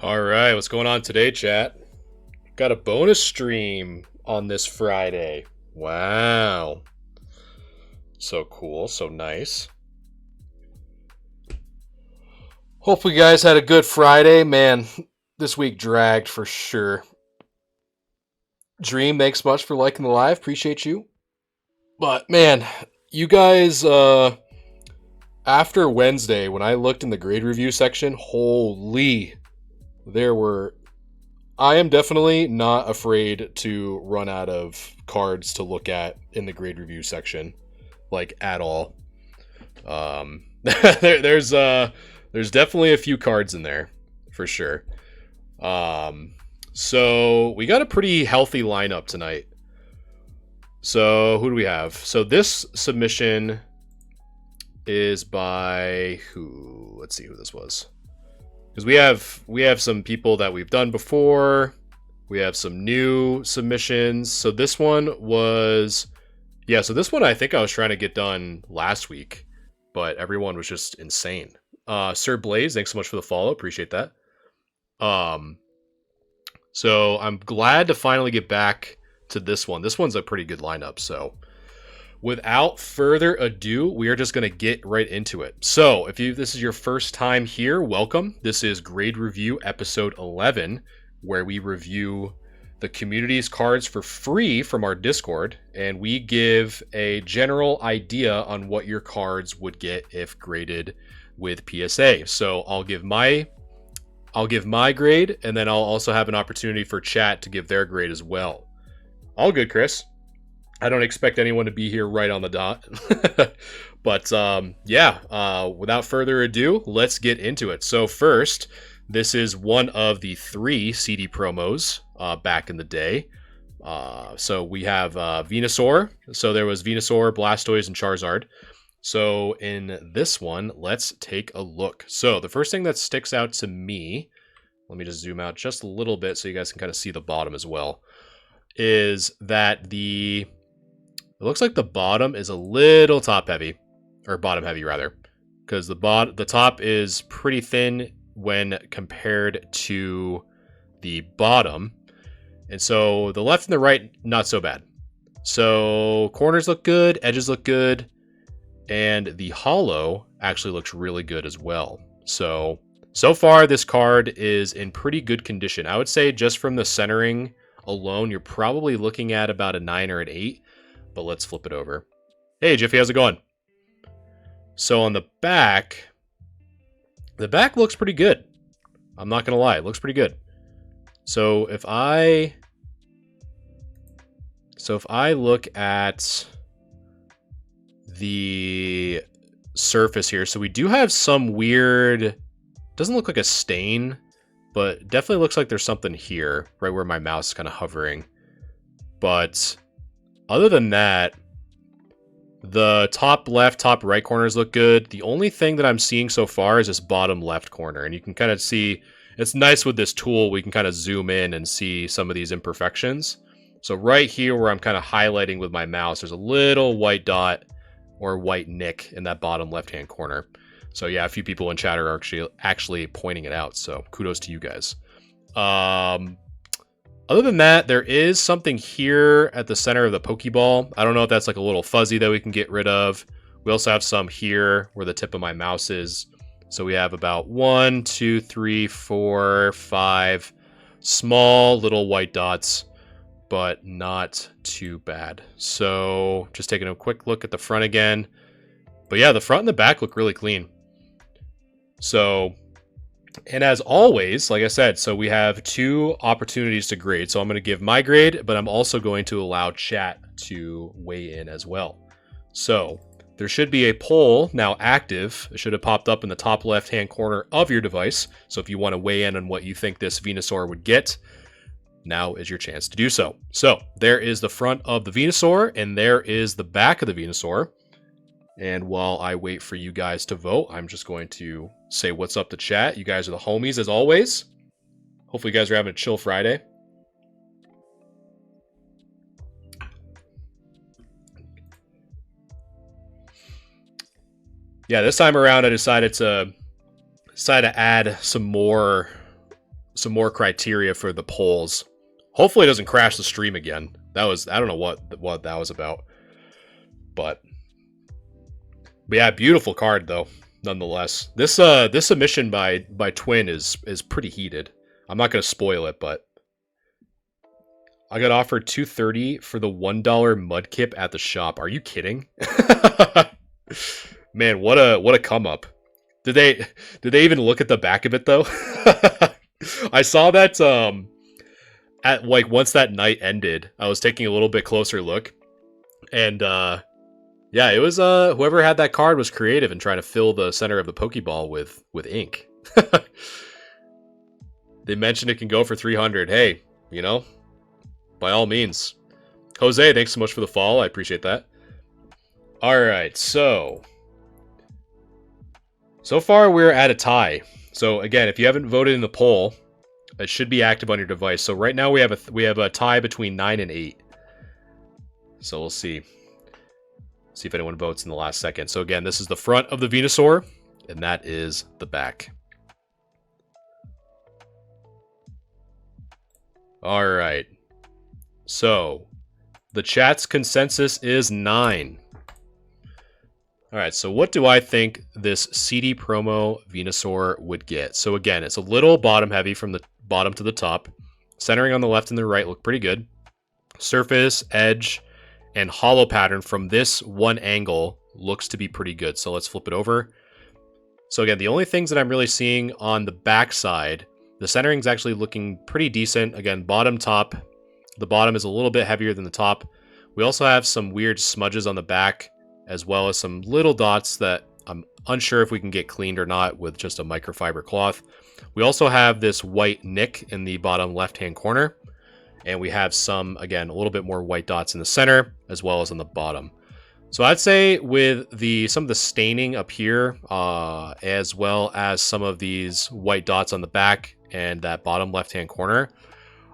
All right, what's going on today, chat? Got a bonus stream on this Friday. Wow. So cool, so nice. Hopefully, you guys had a good Friday. Man, this week dragged for sure. Dream, thanks much for liking the live. Appreciate you. But man, you guys, after Wednesday, when I looked in the grade review section, holy, there were I am definitely not afraid to run out of cards to look at in the grade review section, like at all. Um, there's definitely a few cards in there for sure. So we got a pretty healthy lineup tonight. So who do we have? So this submission is by who? Let's see who this was. Because we have some people that we've done before. We have some new submissions. So this one was so this one I think I was trying to get done last week, but everyone was just insane. Sir Blaze, thanks so much for the follow. Appreciate that. So I'm glad to finally get back to this one. This one's a pretty good lineup, so without further ado, we are just going to get right into it. So, if this is your first time here, welcome. This is Grade Review episode 11, where we review the community's cards for free from our Discord, and we give a general idea on what your cards would get if graded with PSA. So, I'll give my grade, and then I'll also have an opportunity for chat to give their grade as well. All good, Chris. I don't expect anyone to be here right on the dot. But without further ado, let's get into it. So first, this is one of the 3 CD promos back in the day. So we have Venusaur. So there was Venusaur, Blastoise, and Charizard. So in this one, let's take a look. So the first thing that sticks out to me, let me just zoom out just a little bit so you guys can kind of see the bottom as well, is that it looks like the bottom is a little top heavy, or bottom heavy rather, because the top is pretty thin when compared to the bottom, and so the left and the right not so bad. So corners look good, edges look good, and the hollow actually looks really good as well. So far this card is in pretty good condition. I would say just from the centering alone, you're probably looking at about a 9 or an 8. But let's flip it over. Hey, Jiffy, how's it going? So on the back looks pretty good. I'm not going to lie, it looks pretty good. So if I look at the surface here, so we do have some weird, doesn't look like a stain, but definitely looks like there's something here, right where my mouse is kind of hovering. But other than that, the top left, top right corners look good. The only thing that I'm seeing so far is this bottom left corner. And you can kind of see, it's nice with this tool, we can kind of zoom in and see some of these imperfections. So right here where I'm kind of highlighting with my mouse, there's a little white dot or white nick in that bottom left-hand corner. So yeah, a few people in chat are actually pointing it out. So kudos to you guys. Other than that, there is something here at the center of the Pokeball. I don't know if that's like a little fuzzy that we can get rid of. We also have some here where the tip of my mouse is. So we have about 1, 2, 3, 4, 5 small little white dots, but not too bad. So just taking a quick look at the front again. But yeah, the front and the back look really clean. So, and as always, like I said, so we have 2 opportunities to grade. So I'm going to give my grade, but I'm also going to allow chat to weigh in as well. So there should be a poll now active. It should have popped up in the top left-hand corner of your device. So if you want to weigh in on what you think this Venusaur would get, now is your chance to do so. So there is the front of the Venusaur, and there is the back of the Venusaur. And while I wait for you guys to vote, I'm just going to say what's up to chat. You guys are the homies as always. Hopefully you guys are having a chill Friday. Yeah, this time around I decided to add some more some more criteria for the polls. Hopefully it doesn't crash the stream again. That was, I don't know what that was about. But yeah, beautiful card though, nonetheless. This submission by Twin is pretty heated. I'm not gonna spoil it, but I got offered $230 for the $1 Mudkip at the shop. Are you kidding? Man, what a come up. Did they even look at the back of it though? I saw that at like once that night ended, I was taking a little bit closer look, and yeah, it was whoever had that card was creative in trying to fill the center of the Pokeball with ink. They mentioned it can go for 300. Hey, you know, by all means. Jose, thanks so much for the follow. I appreciate that. All right, so far we're at a tie. So again, if you haven't voted in the poll, it should be active on your device. So right now we have a tie between 9 and 8. So we'll see. See if anyone votes in the last second. So again, this is the front of the Venusaur, and that is the back. All right. So the chat's consensus is 9. All right, so what do I think this CD promo Venusaur would get? So again, it's a little bottom heavy from the bottom to the top. Centering on the left and the right look pretty good. Surface, edge, and hollow pattern from this one angle looks to be pretty good. So let's flip it over. So again, the only things that I'm really seeing on the back side, the centering is actually looking pretty decent. Again, bottom, top. The bottom is a little bit heavier than the top. We also have some weird smudges on the back, as well as some little dots that I'm unsure if we can get cleaned or not with just a microfiber cloth. We also have this white nick in the bottom left-hand corner. And we have some, again, a little bit more white dots in the center, as well as on the bottom. So I'd say with some of the staining up here, as well as some of these white dots on the back and that bottom left-hand corner,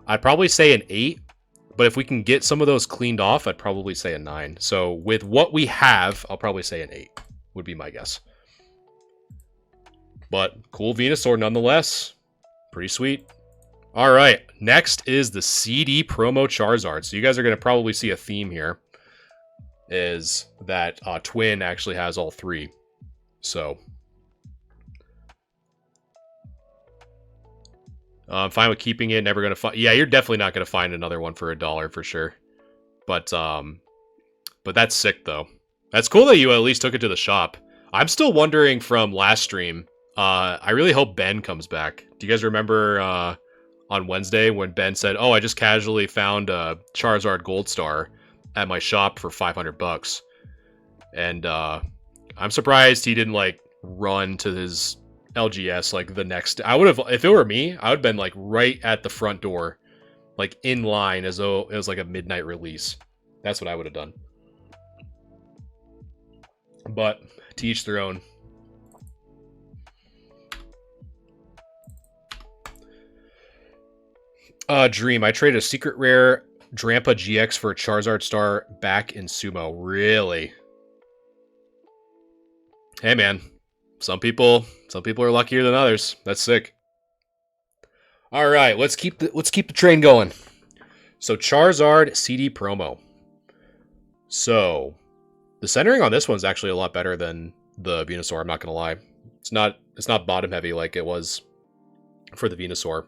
I'd probably say an 8. But if we can get some of those cleaned off, I'd probably say a 9. So with what we have, I'll probably say an 8, would be my guess. But cool Venusaur nonetheless. Pretty sweet. All right, next is the CD promo Charizard. So you guys are going to probably see a theme here, is that Twin actually has all 3. So I'm fine with keeping it. Never going to find. Yeah, you're definitely not going to find another one for $1 for sure. But that's sick though. That's cool that you at least took it to the shop. I'm still wondering from last stream. I really hope Ben comes back. Do you guys remember on Wednesday when Ben said, "Oh, I just casually found a Charizard Gold Star at my shop for $500," and I'm surprised he didn't like run to his LGS like the next. I would have, if it were me, I would have been like right at the front door, like in line as though it was like a midnight release. That's what I would have done. But to each their own. Dream, I traded a secret rare Drampa GX for a Charizard Star back in Sumo. Really? Hey man, some people are luckier than others. That's sick. All right, let's keep the train going. So Charizard CD promo. So the centering on this one's actually a lot better than the Venusaur. I'm not gonna lie. It's not bottom heavy like it was for the Venusaur.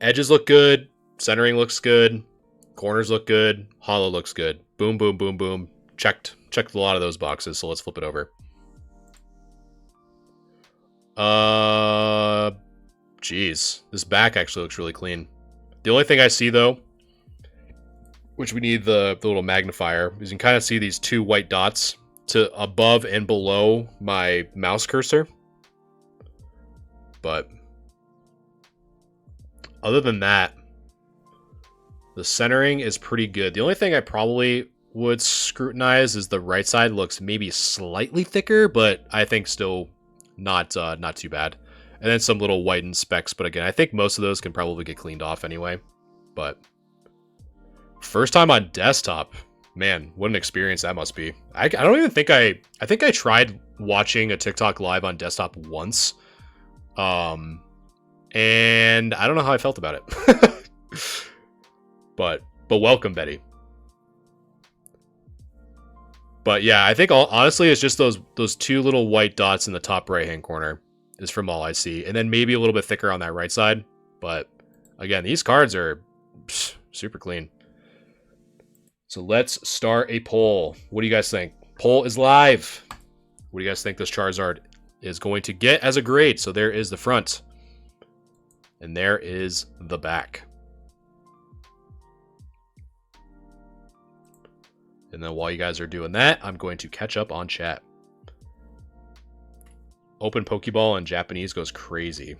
Edges look good. Centering looks good. Corners look good. Hollow looks good. Boom, boom, boom, boom. Checked a lot of those boxes. So let's flip it over. Geez, this back actually looks really clean. The only thing I see though, which we need the little magnifier, is you can kind of see these 2 white dots to above and below my mouse cursor. But other than that, the centering is pretty good. The only thing I probably would scrutinize is the right side looks maybe slightly thicker, but I think still not too bad. And then some little whitened specks, but again, I think most of those can probably get cleaned off anyway. But first time on desktop, man, what an experience that must be. I don't even think I think I tried watching a TikTok live on desktop once. and I don't know how I felt about it. but welcome, Betty. But yeah, I think honestly it's just those two little white dots in the top right hand corner is from all I see, and then maybe a little bit thicker on that right side. But again, these cards are super clean. So let's start a poll. What do you guys think? Poll is live. What do you guys think this Charizard is going to get as a grade? So there is the front. And there is the back. And then while you guys are doing that, I'm going to catch up on chat. Open Pokeball in Japanese goes crazy.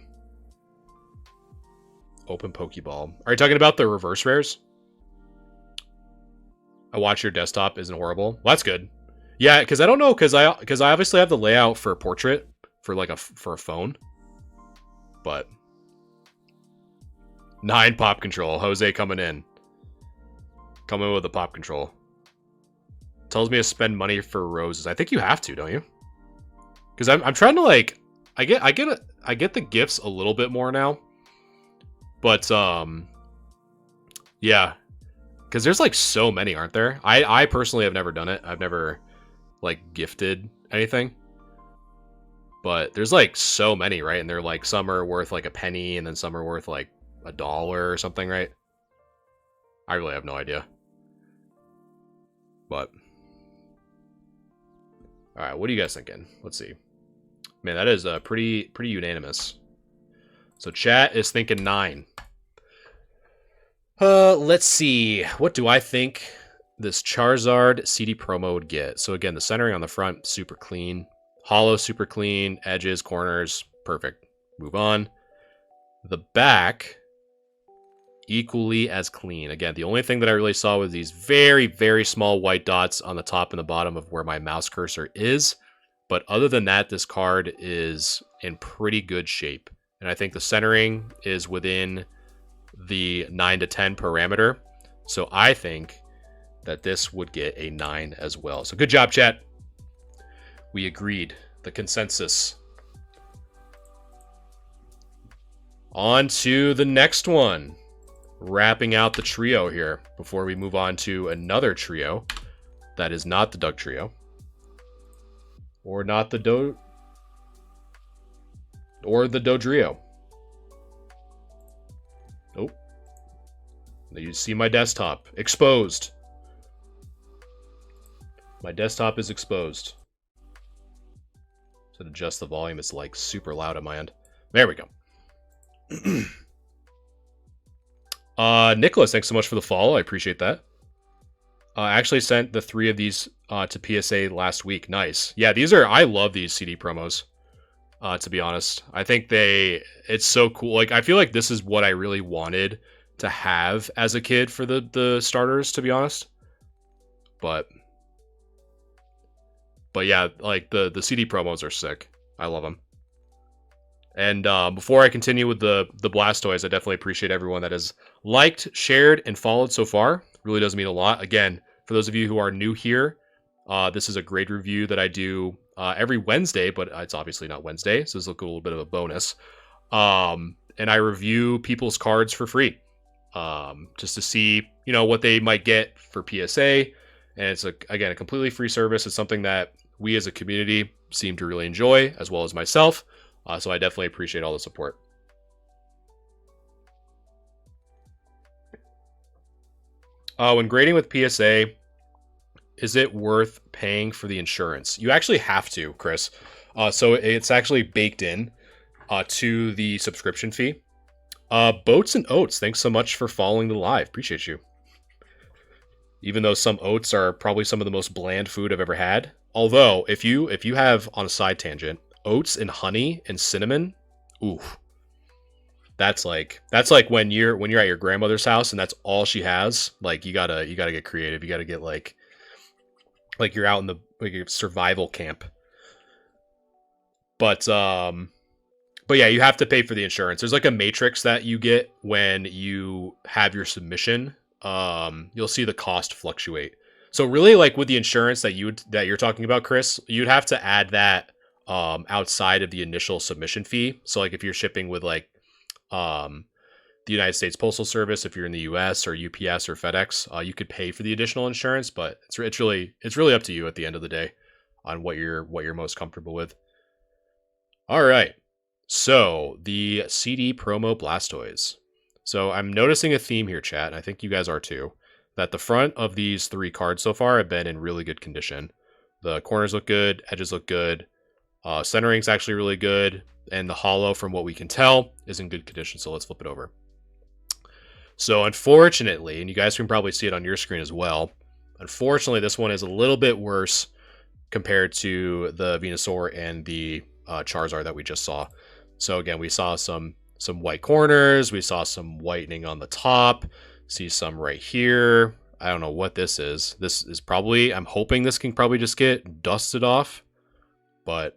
Open Pokeball. Are you talking about the reverse rares? I watch your desktop isn't horrible. Well, that's good. Yeah, because I don't know, because I obviously have the layout for portrait for like for a phone. But 9 pop control. Jose coming in. Coming with the pop control. Tells me to spend money for roses. I think you have to, don't you? Because I'm trying to like I get the gifts a little bit more now. But yeah. Because there's like so many, aren't there? I personally have never done it. I've never like gifted anything. But there's like so many, right? And they're like some are worth like a penny and then some are worth like $1 or something, right? I really have no idea. But all right, what are you guys thinking? Let's see. Man, that is pretty unanimous. So chat is thinking 9. Let's see. What do I think this Charizard CD promo would get? So again, the centering on the front, super clean. Hollow, super clean. Edges, corners, perfect. Move on. The back, equally as clean. Again, the only thing that I really saw was these very, very small white dots on the top and the bottom of where my mouse cursor is. But other than that, this card is in pretty good shape. And I think the centering is within the 9 to 10 parameter. So I think that this would get a 9 as well. So good job, chat. We agreed. The consensus. On to the next one. Wrapping out the trio here before we move on to another trio that is not the Doug trio. Or not the Dodrio. Nope. You see my desktop. Exposed. My desktop is exposed. So to adjust the volume, it's like super loud on my end. There we go. Nicholas, thanks so much for the follow. I appreciate that. I actually sent the 3 of these to PSA last week. Nice. Yeah, I love these CD promos. To be honest, I think it's so cool. Like, I feel like this is what I really wanted to have as a kid for the starters, to be honest. But yeah, like the CD promos are sick. I love them. And before I continue with the Blastoise, I definitely appreciate everyone that has liked, shared, and followed so far. It really does mean a lot. Again, for those of you who are new here, this is a grade review that I do every Wednesday, but it's obviously not Wednesday, so this is a little bit of a bonus. And I review people's cards for free, just to see, what they might get for PSA. And it's again a completely free service. It's something that we as a community seem to really enjoy, as well as myself. So I definitely appreciate all the support. When grading with PSA, is it worth paying for the insurance? You actually have to, Chris. So it's actually baked in to the subscription fee. Boats and Oats, thanks so much for following the live. Appreciate you. Even though some oats are probably some of the most bland food I've ever had. Although, if you have, on a side tangent, oats and honey and cinnamon, ooh. That's like when you're at your grandmother's house and that's all she has. Like, you gotta get creative. You gotta get like you're out in the your survival camp. But yeah, you have to pay for the insurance. There's like a matrix that you get when you have your submission. You'll see the cost fluctuate. So really, like with the insurance that you're talking about, Chris, you'd have to add that outside of the initial submission fee. So like if you're shipping with like the United States Postal Service, if you're in the US, or UPS or FedEx, you could pay for the additional insurance, but it's really up to you at the end of the day on what you're most comfortable with. All right. So, the CD promo Blastoise. So, I'm noticing a theme here, chat, and I think you guys are too, that the front of these 3 cards so far have been in really good condition. The corners look good, edges look good, centering's actually really good, and the hollow, from what we can tell, is in good condition. So let's flip it over. So unfortunately, and you guys can probably see it on your screen as well, unfortunately this one is a little bit worse compared to the Venusaur and the Charizard that we just saw. So again, we saw some white corners, we saw some whitening on the top, see some right here. I don't know what this is. This is probably, I'm hoping this can probably just get dusted off, but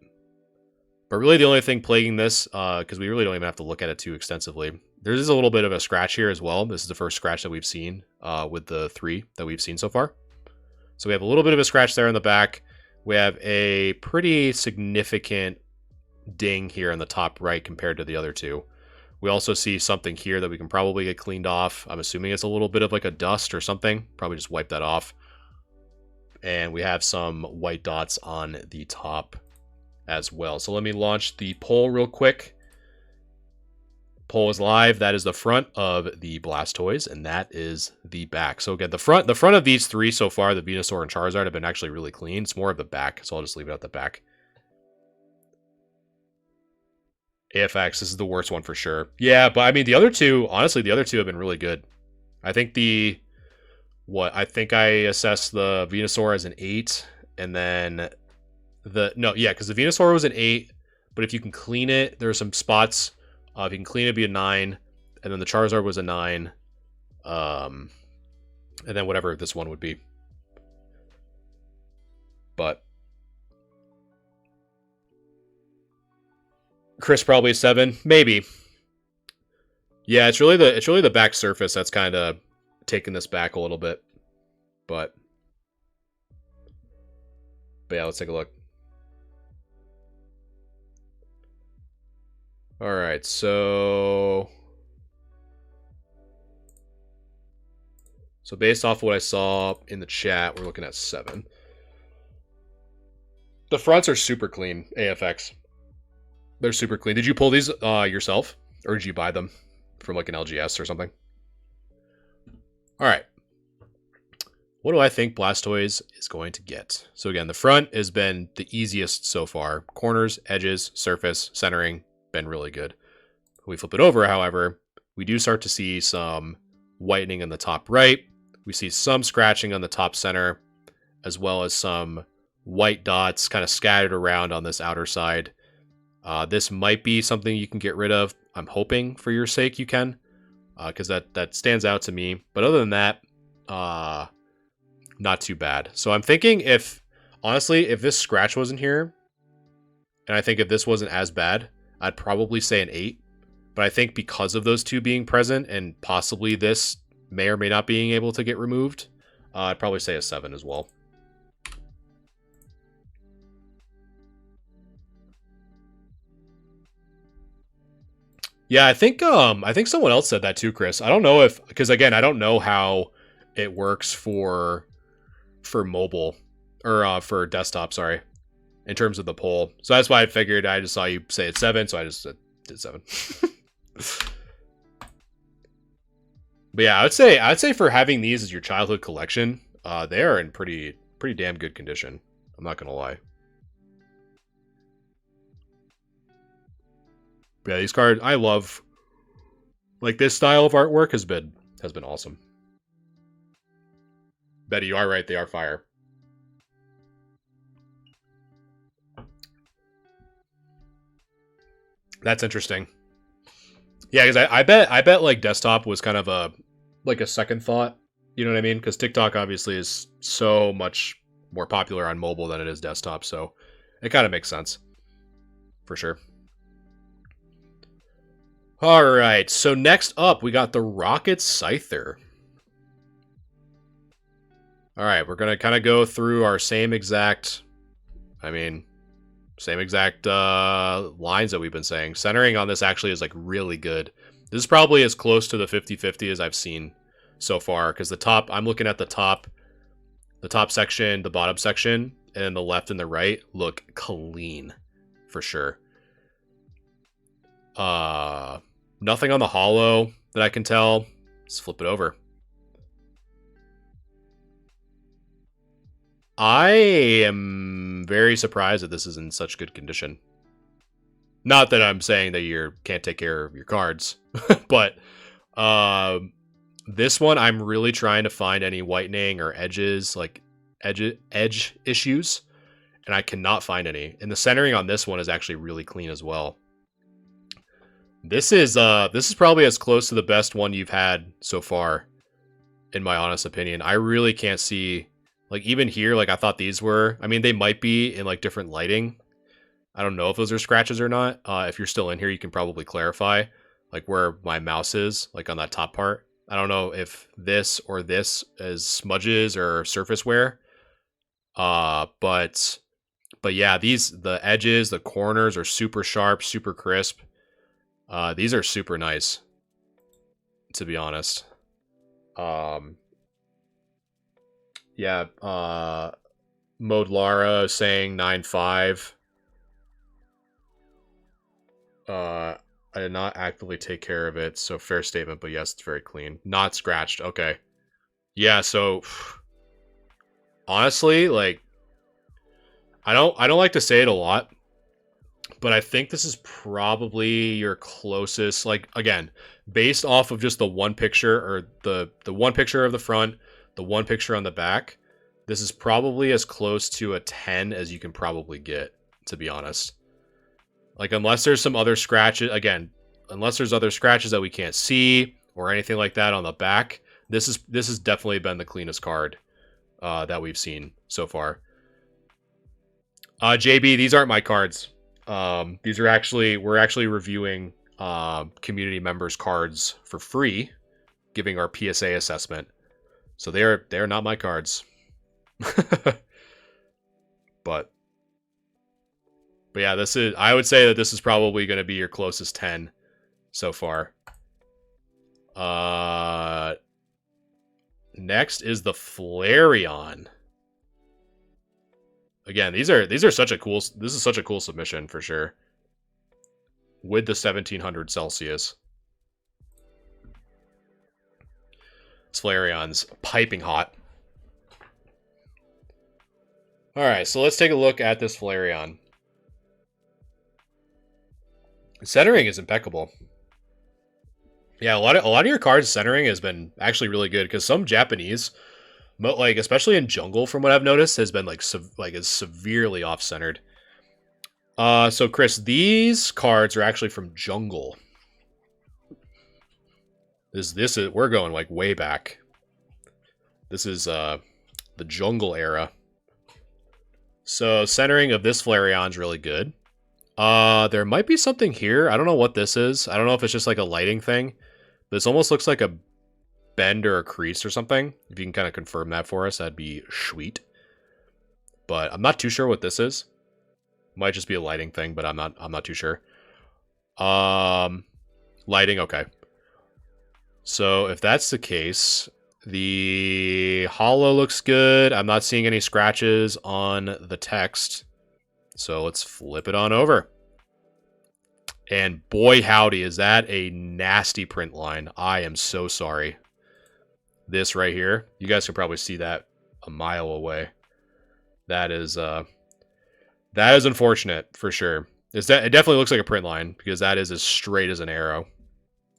really the only thing plaguing this, because we really don't even have to look at it too extensively, there is a little bit of a scratch here as well. This is the first scratch that we've seen with the 3 that we've seen so far. So we have a little bit of a scratch there in the back. We have a pretty significant ding here in the top right compared to the other 2. We also see something here that we can probably get cleaned off. I'm assuming it's a little bit of like a dust or something. Probably just wipe that off. And we have some white dots on the top as well. So let me launch the poll real quick. Poll is live. That is the front of the Blastoise, and that is the back. So again, the front of these 3 so far, the Venusaur and Charizard, have been actually really clean. It's more of the back, so I'll just leave it at the back. AFX, this is the worst one for sure. Yeah, but I mean, the other 2, honestly, the other 2 have been really good. I think I think I assessed the Venusaur as an 8, and then because the Venusaur was an 8, but if you can clean it, there are some spots. If you can clean it, it'd be a 9, and then the Charizard was a 9, and then whatever this one would be. But Chris probably a 7, maybe. Yeah, it's really the back surface that's kind of taking this back a little bit, but yeah, let's take a look. All right, so based off what I saw in the chat, we're looking at 7. The fronts are super clean, AFX. They're super clean. Did you pull these yourself, or did you buy them from like an LGS or something? All right. What do I think Blastoise is going to get? So again, the front has been the easiest so far. Corners, edges, surface, centering, been really good. When we flip it over, however, we do start to see some whitening in the top right. We see some scratching on the top center, as well as some white dots kind of scattered around on this outer side. This might be something you can get rid of. I'm hoping for your sake you can, because that stands out to me. But other than that, not too bad. So I'm thinking honestly, if this scratch wasn't here, and I think if this wasn't as bad, I'd probably say an 8. But I think because of those 2 being present, and possibly this may or may not being able to get removed, I'd probably say a 7 as well. Yeah, I think someone else said that too, Chris. I don't know because again, I don't know how it works for mobile or for desktop, sorry, in terms of the poll. So that's why I figured. I just saw you say it's 7, so I just did 7. But yeah, I'd say for having these as your childhood collection, they are in pretty damn good condition. I'm not gonna lie. But yeah, these cards I love. Like, this style of artwork has been awesome. Betty, you are right. They are fire. That's interesting. Yeah, because I bet like desktop was kind of a second thought. You know what I mean? Because TikTok obviously is so much more popular on mobile than it is desktop, so it kind of makes sense for sure. All right, so next up we got the Rocket Scyther. All right, we're gonna kind of go through our same exact lines that we've been saying. Centering on this actually is like really good. This is probably as close to the 50-50 as I've seen so far, because the top, I'm looking at the top section, the bottom section, and then the left and the right look clean for sure. Nothing on the hollow that I can tell. Let's flip it over. I am very surprised that this is in such good condition. Not that I'm saying that you can't take care of your cards, but this one I'm really trying to find any whitening or edges, like edge issues, and I cannot find any. And the centering on this one is actually really clean as well. This is probably as close to the best one you've had so far, in my honest opinion. I really can't see, like, even here, like I thought these were. I mean, they might be in like different lighting. I don't know if those are scratches or not. If you're still in here, you can probably clarify, like where my mouse is, like on that top part. I don't know if this or this is smudges or surface wear. But yeah, the edges, the corners are super sharp, super crisp. These are super nice, to be honest. Yeah, Mode Lara saying 9.5. I did not actively take care of it, so fair statement, but yes, it's very clean. Not scratched. Okay. Yeah, so honestly, like I don't like to say it a lot, but I think this is probably your closest, like, again, based off of just the one picture, or the one picture of the front, the one picture on the back, this is probably as close to a 10 as you can probably get, to be honest. Like, unless there's some other scratches, again, unless there's other scratches that we can't see or anything like that on the back, this has definitely been the cleanest card that we've seen so far. JB, these aren't my cards. These are we're actually reviewing community members' cards for free, giving our PSA assessment. So they're not my cards. But yeah, I would say that this is probably going to be your closest 10 so far. Next is the Flareon. Again, these are such a cool. This is such a cool submission for sure. With the 1700 Celsius, this Flareon's piping hot. All right, so let's take a look at this Flareon. Centering is impeccable. Yeah, a lot of your cards centering has been actually really good, because some Japanese, like especially in Jungle, from what I've noticed, has been is severely off centered. So Chris, these cards are actually from Jungle. This is we're going like way back. This is the Jungle era. So centering of this Flareon's really good. There might be something here. I don't know what this is. I don't know if it's just like a lighting thing. But this almost looks like a bend or a crease or something. If you can kind of confirm that for us, that'd be sweet. But I'm not too sure what this is. Might just be a lighting thing, but I'm not too sure. Lighting, okay. So if that's the case, the hollow looks good. I'm not seeing any scratches on the text. So let's flip it on over. And boy howdy, is that a nasty print line. I am so sorry. This right here, you guys can probably see that a mile away. That is unfortunate for sure. It definitely looks like a print line, because that is as straight as an arrow.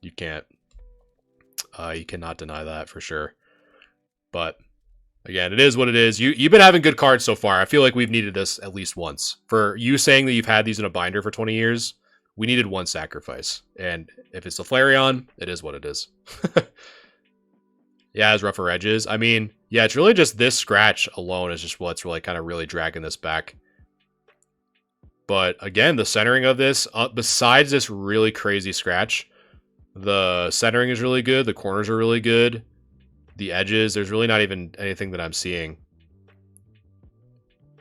You cannot deny that for sure. But again, it is what it is. You've been having good cards so far. I feel like we've needed this at least once. For you saying that you've had these in a binder for 20 years, we needed one sacrifice. And if it's the Flareon, it is what it is. Yeah, it has rougher edges. I mean, yeah, it's really just this scratch alone is just what's really kind of really dragging this back. But again, the centering of this, besides this really crazy scratch, the centering is really good. The corners are really good. The edges, there's really not even anything that I'm seeing.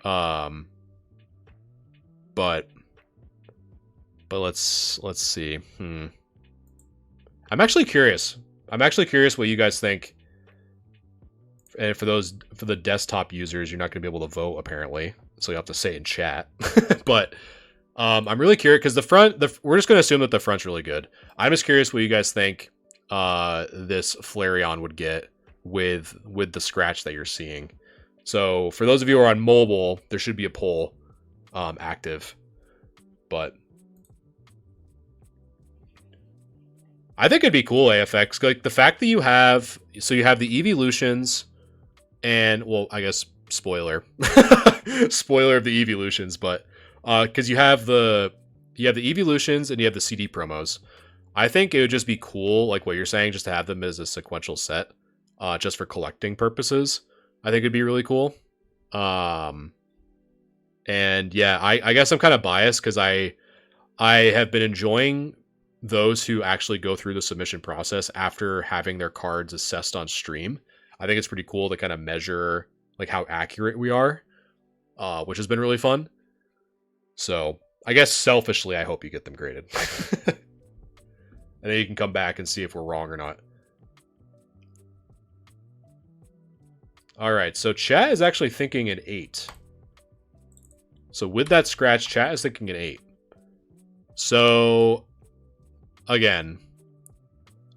But let's see. I'm actually curious. I'm actually curious what you guys think. And for the desktop users, you're not going to be able to vote apparently, so you have to say it in chat. But I'm really curious because we're just going to assume that the front's really good. I'm just curious what you guys think this Flareon would get with the scratch that you're seeing. So for those of you who are on mobile, there should be a poll active, but I think it'd be cool, AFX. Like the fact that you have the evolutions, and well, I guess spoiler, spoiler of the evolutions, but because you have the evolutions and you have the CD promos. I think it would just be cool, like what you're saying, just to have them as a sequential set, just for collecting purposes. I think it'd be really cool. And yeah, I guess I'm kind of biased because I have been enjoying those who actually go through the submission process after having their cards assessed on stream. I think it's pretty cool to kind of measure like how accurate we are, which has been really fun. So I guess selfishly, I hope you get them graded. And then you can come back and see if we're wrong or not. All right, so chat is actually thinking an 8. So with that scratch, chat is thinking an 8. So again,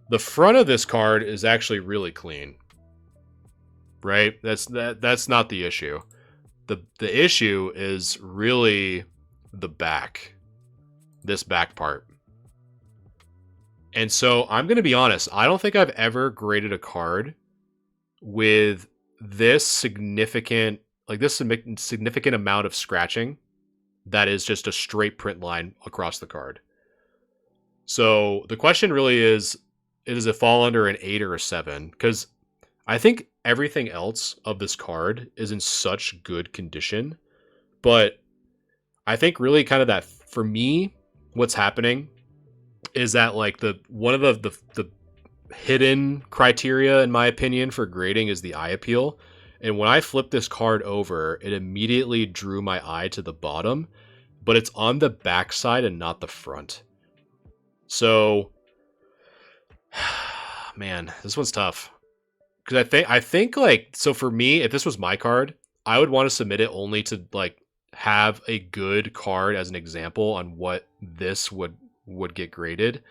the front of this card is actually really clean. Right? That's not the issue. The issue is really the back. This back part. And so I'm going to be honest, I don't think I've ever graded a card with this significant amount of scratching that is just a straight print line across the card. So the question really is, does it fall under an 8 or a 7? Because I think everything else of this card is in such good condition. But I think really kind of that, for me, what's happening is that like one of the hidden criteria, in my opinion, for grading is the eye appeal. And when I flipped this card over, it immediately drew my eye to the bottom, but it's on the back side and not the front. So, man, this one's tough. Because I think like, so for me, if this was my card, I would want to submit it only to like have a good card as an example on what this would get graded.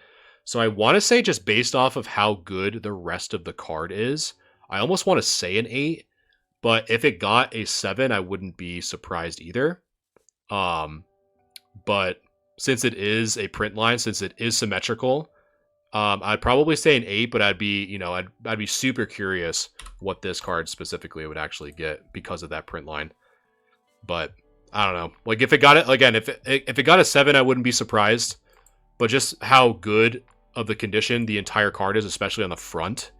So I want to say, just based off of how good the rest of the card is, I almost want to say an 8, but if it got a 7, I wouldn't be surprised either. But since it is a print line, since it is symmetrical, I'd probably say an 8, but I'd be super curious what this card specifically would actually get because of that print line. But I don't know. Like if it got it again, if it got a 7, I wouldn't be surprised. But just how good of the condition the entire card is, especially on the front.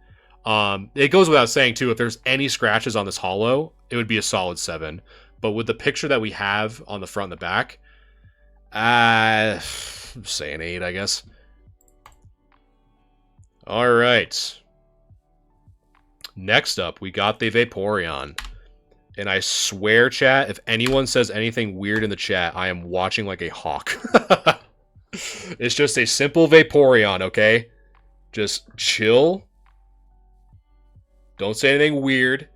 It goes without saying too, if there's any scratches on this holo, it would be a solid 7. But with the picture that we have on the front and the back, say an 8, I guess. All right. Next up, we got the Vaporeon. And I swear, chat, if anyone says anything weird in the chat, I am watching like a hawk. It's just a simple Vaporeon, okay? Just chill. Don't say anything weird.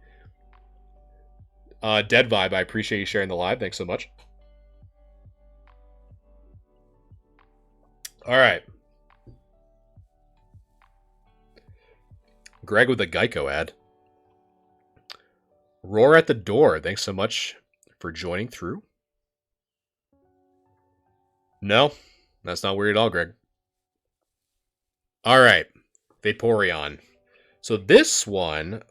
Dead Vibe, I appreciate you sharing the live. Thanks so much. All right. Greg with the Geico ad. Roar at the door. Thanks so much for joining through. No, that's not weird at all, Greg. All right. Vaporeon. So this one,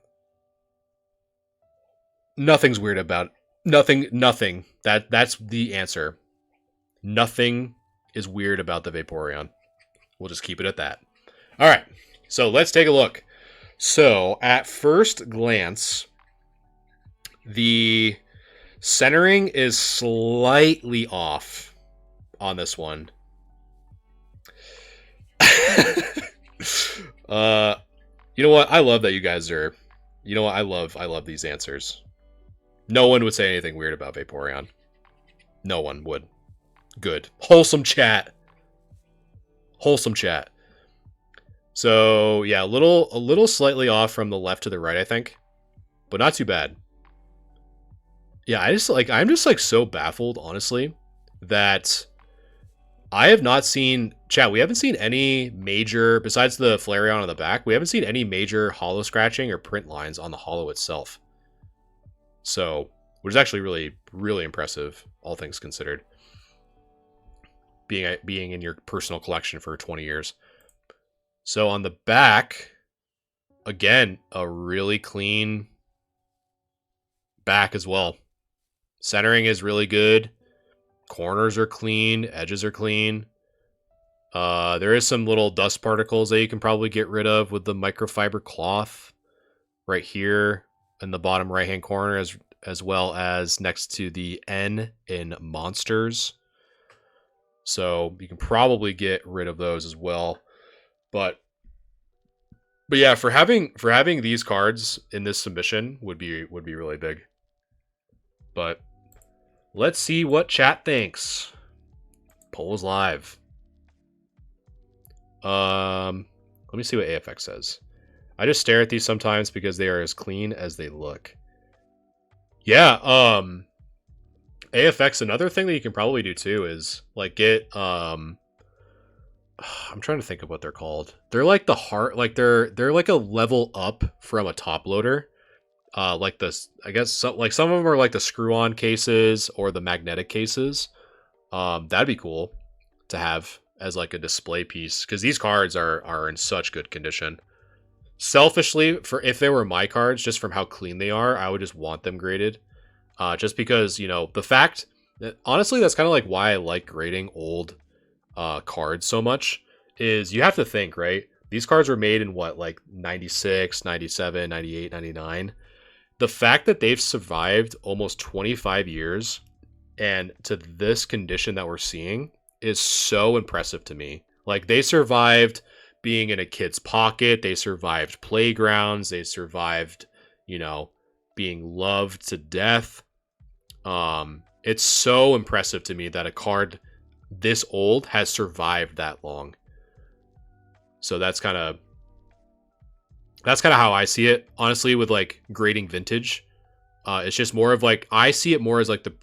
nothing's weird about it. Nothing. That's the answer. Nothing is weird about the Vaporeon. We'll just keep it at that. All right. So let's take a look. So at first glance, the centering is slightly off on this one. You know what? I love that you guys are. You know what? I love these answers. No one would say anything weird about Vaporeon. No one would. Good. Wholesome chat. Wholesome chat. So yeah, a little slightly off from the left to the right, I think, but not too bad. Yeah, I'm just like so baffled, honestly, that I have not seen chat. We haven't seen any major, besides the Flareon on the back. We haven't seen any major hollow scratching or print lines on the hollow itself. So, which is actually really, really impressive, all things considered. Being in your personal collection for 20 years. So on the back, again, a really clean back as well. Centering is really good. Corners are clean. Edges are clean. There is some little dust particles that you can probably get rid of with the microfiber cloth right here in the bottom right hand corner, as well as next to the N in monsters. So you can probably get rid of those as well. But yeah, for having these cards in this submission would be really big. But let's see what chat thinks. Polls live. Let me see what AFX says. I just stare at these sometimes because they are as clean as they look. Yeah, AFX, another thing that you can probably do too is like get I'm trying to think of what they're called. They're like the heart, like they're like a level up from a top loader. Like this, I guess some of them are like the screw-on cases or the magnetic cases. That'd be cool to have as like a display piece because these cards are in such good condition. Selfishly, for if they were my cards, just from how clean they are, I would just want them graded. Just because, you know, the fact that honestly, that's kind of like why I like grading old cards so much is you have to think, right? These cards were made in what, like 96, 97, 98, 99. The fact that they've survived almost 25 years and to this condition that we're seeing is so impressive to me. Like they survived being in a kid's pocket, they survived playgrounds, they survived, you know, being loved to death. It's so impressive to me that a card this old has survived that long. So that's kind of how I see it, honestly, with like grading vintage. It's just more of like I see it more as like the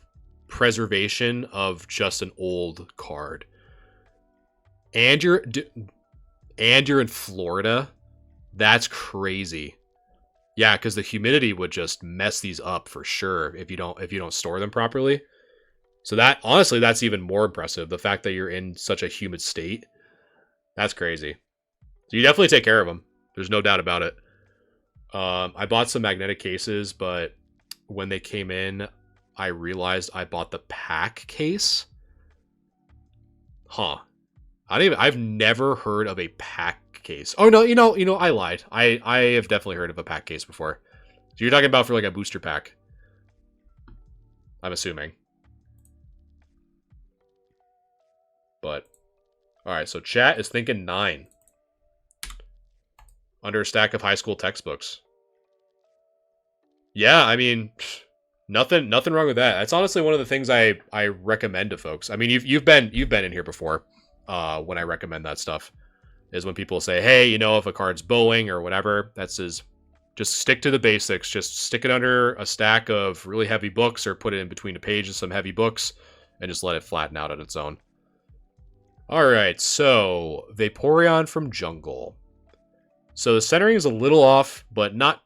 preservation of just an old card. And you're in Florida. That's crazy. Yeah, because the humidity would just mess these up for sure if you don't store them properly. So that honestly, that's even more impressive. The fact that you're in such a humid state, that's crazy. So you definitely take care of them. There's no doubt about it. I bought some magnetic cases, but when they came in, I realized I bought the pack case. Huh. I've never heard of a pack case. Oh no, you know, I lied. I have definitely heard of a pack case before. So you're talking about for like a booster pack. I'm assuming. But alright, so chat is thinking 9. Under a stack of high school textbooks. Yeah, I mean, nothing wrong with that. That's honestly one of the things I recommend to folks. I mean, you've been in here before. When I recommend that stuff, is when people say, "Hey, you know, if a card's bowing or whatever, just stick to the basics. Just stick it under a stack of really heavy books, or put it in between a page of some heavy books, and just let it flatten out on its own." All right, so Vaporeon from Jungle. So the centering is a little off, but not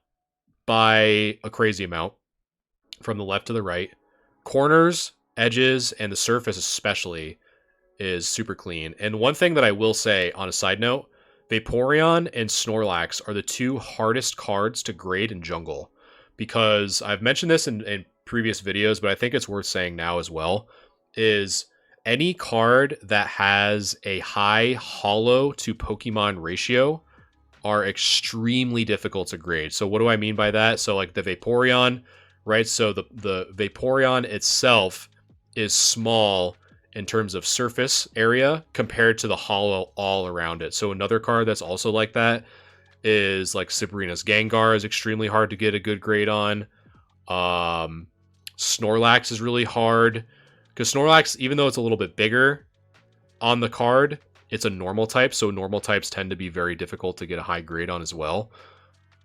by a crazy amount. From the left to the right, corners, edges, and the surface especially is super clean. And one thing that I will say on a side note, Vaporeon and Snorlax are the two hardest cards to grade in Jungle. Because I've mentioned this in previous videos, but I think it's worth saying now as well, is any card that has a high hollow to Pokemon ratio are extremely difficult to grade. So what do I mean by that? So like the Vaporeon, right? So the Vaporeon itself is small in terms of surface area compared to the hollow all around it. So another card that's also like that is like Sabrina's Gengar is extremely hard to get a good grade on. Snorlax is really hard because Snorlax, even though it's a little bit bigger on the card, it's a normal type, so normal types tend to be very difficult to get a high grade on as well.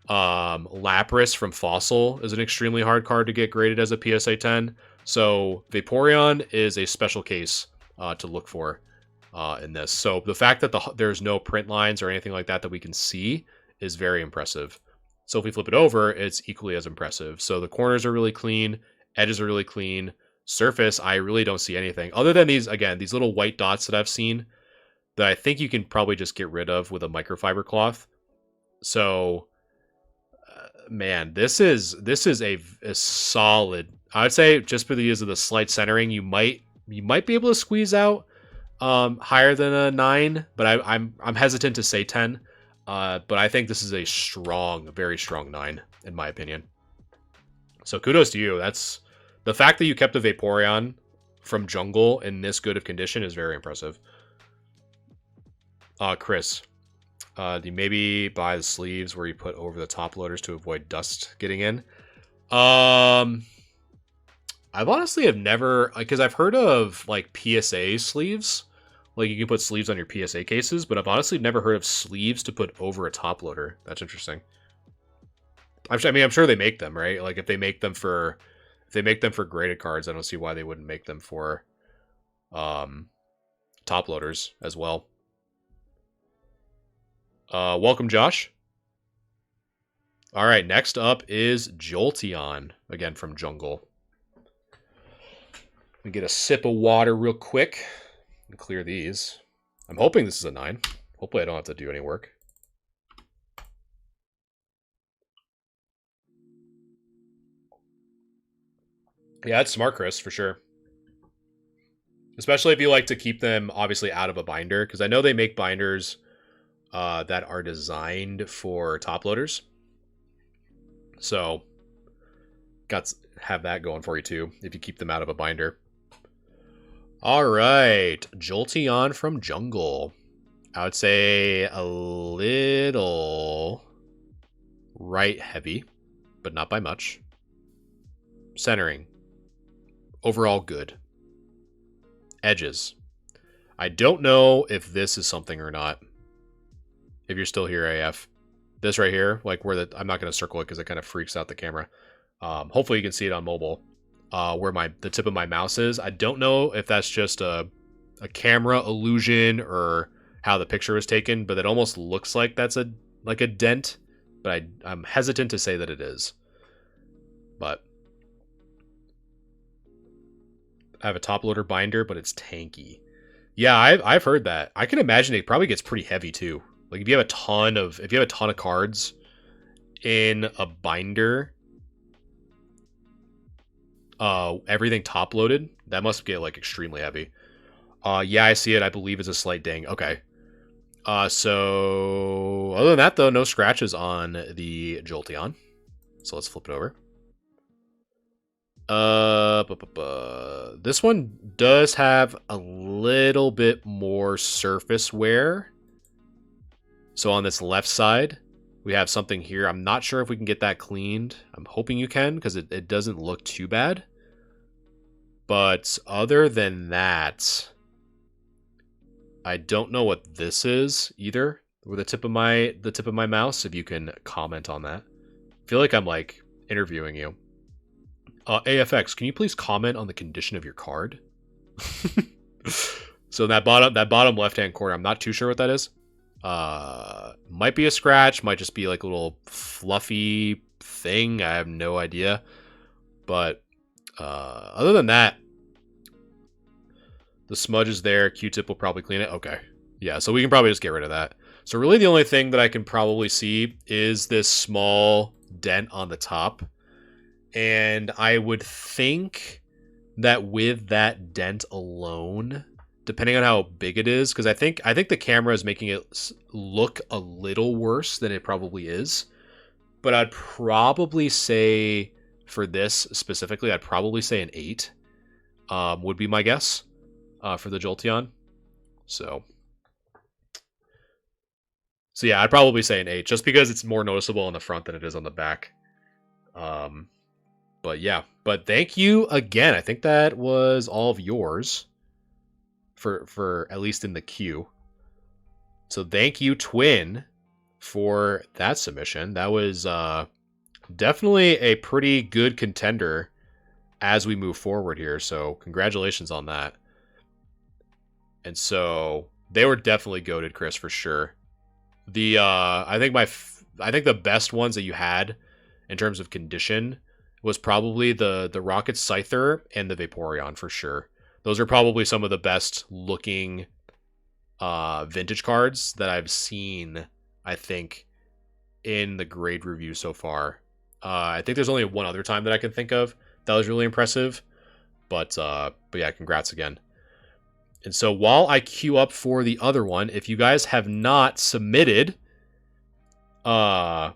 Lapras from Fossil is an extremely hard card to get graded as a PSA 10. So Vaporeon is a special case to look for in this. So the fact that there's no print lines or anything like that that we can see is very impressive. So if we flip it over, it's equally as impressive. So the corners are really clean, edges are really clean. Surface, I really don't see anything other than these, again, these little white dots that I've seen that I think you can probably just get rid of with a microfiber cloth. So man, this is a solid. I would say just for the use of the slight centering, you might be able to squeeze out higher than a 9, but I'm hesitant to say 10. But I think this is a strong, very strong 9 in my opinion. So kudos to you. That's the fact that you kept the Vaporeon from Jungle in this good of condition is very impressive. Chris, do you maybe buy the sleeves where you put over the top loaders to avoid dust getting in? I've honestly have never, because I've heard of like PSA sleeves, like you can put sleeves on your PSA cases, but I've honestly never heard of sleeves to put over a top loader. That's interesting. I mean, I'm sure they make them, right? Like if they make them for graded cards, I don't see why they wouldn't make them for top loaders as well. Welcome, Josh. All right, next up is Jolteon, again from Jungle. Let me get a sip of water real quick and clear these. I'm hoping this is a 9. Hopefully I don't have to do any work. Yeah, it's smart, Chris, for sure. Especially if you like to keep them, obviously, out of a binder, because I know they make binders that are designed for top loaders. So, have that going for you too, if you keep them out of a binder. All right, Jolteon from Jungle. I would say a little right heavy, but not by much. Centering. Overall good. Edges. I don't know if this is something or not. If you're still here, AF. This right here, like where I'm not going to circle it because it kind of freaks out the camera. Hopefully you can see it on mobile. Where the tip of my mouse is. I don't know if that's just a camera illusion or how the picture was taken, but it almost looks like that's a dent. But I'm hesitant to say that it is. But I have a top loader binder, but it's tanky. Yeah, I've heard that. I can imagine it probably gets pretty heavy too. Like if you have a ton of cards in a binder, everything top loaded, that must get like extremely heavy. Yeah, I see it. I believe it's a slight ding. Okay. So other than that though, no scratches on the Jolteon. So let's flip it over. This one does have a little bit more surface wear. So on this left side, we have something here. I'm not sure if we can get that cleaned. I'm hoping you can because it doesn't look too bad. But other than that, I don't know what this is either. With the tip of my mouse, if you can comment on that. I feel like I'm like interviewing you. AFX, can you please comment on the condition of your card? So that bottom left-hand corner, I'm not too sure what that is. Might be a scratch, might just be like a little fluffy thing. I have no idea. But other than that, the smudge is there. Q-tip will probably clean it. Okay. Yeah, so we can probably just get rid of that. So really the only thing that I can probably see is this small dent on the top. And I would think that with that dent alone, depending on how big it is, because I think the camera is making it look a little worse than it probably is. But I'd probably say, for this specifically, I'd probably say an 8 would be my guess for the Jolteon. So yeah, I'd probably say an 8, just because it's more noticeable on the front than it is on the back. But yeah, but thank you again. I think that was all of yours for at least in the queue. So thank you, Twin, for that submission. That was definitely a pretty good contender as we move forward here. So congratulations on that. And so they were definitely goated, Chris, for sure. The I think the best ones that you had in terms of condition was probably the Rocket Scyther and the Vaporeon for sure. Those are probably some of the best looking vintage cards that I've seen, I think, in the grade review so far. I think there's only one other time that I can think of that was really impressive. But yeah, congrats again. And so while I queue up for the other one, if you guys have not submitted, yeah,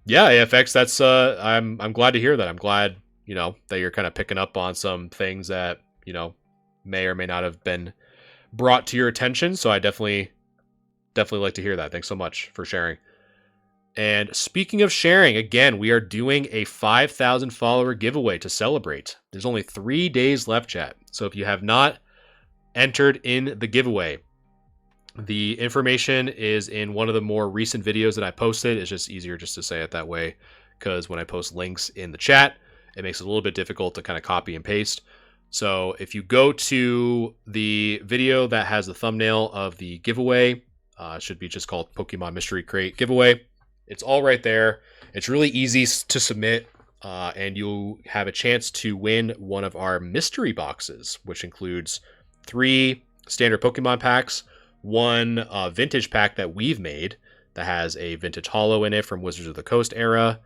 AFX, that's I'm glad to hear that. I'm glad, that you're kind of picking up on some things that, may or may not have been brought to your attention. So I definitely like to hear that. Thanks so much for sharing. And speaking of sharing, again, we are doing a 5,000 follower giveaway to celebrate. There's only 3 days left, chat. So if you have not entered in the giveaway, the information is in one of the more recent videos that I posted. It's just easier just to say it that way, because when I post links in the chat, it makes it a little bit difficult to kind of copy and paste. So if you go to the video that has the thumbnail of the giveaway, it should be just called Pokemon Mystery Crate Giveaway. It's all right there. It's really easy to submit, and you'll have a chance to win one of our mystery boxes, which includes 3 standard Pokemon packs, 1 vintage pack that we've made that has a vintage holo in it from Wizards of the Coast era,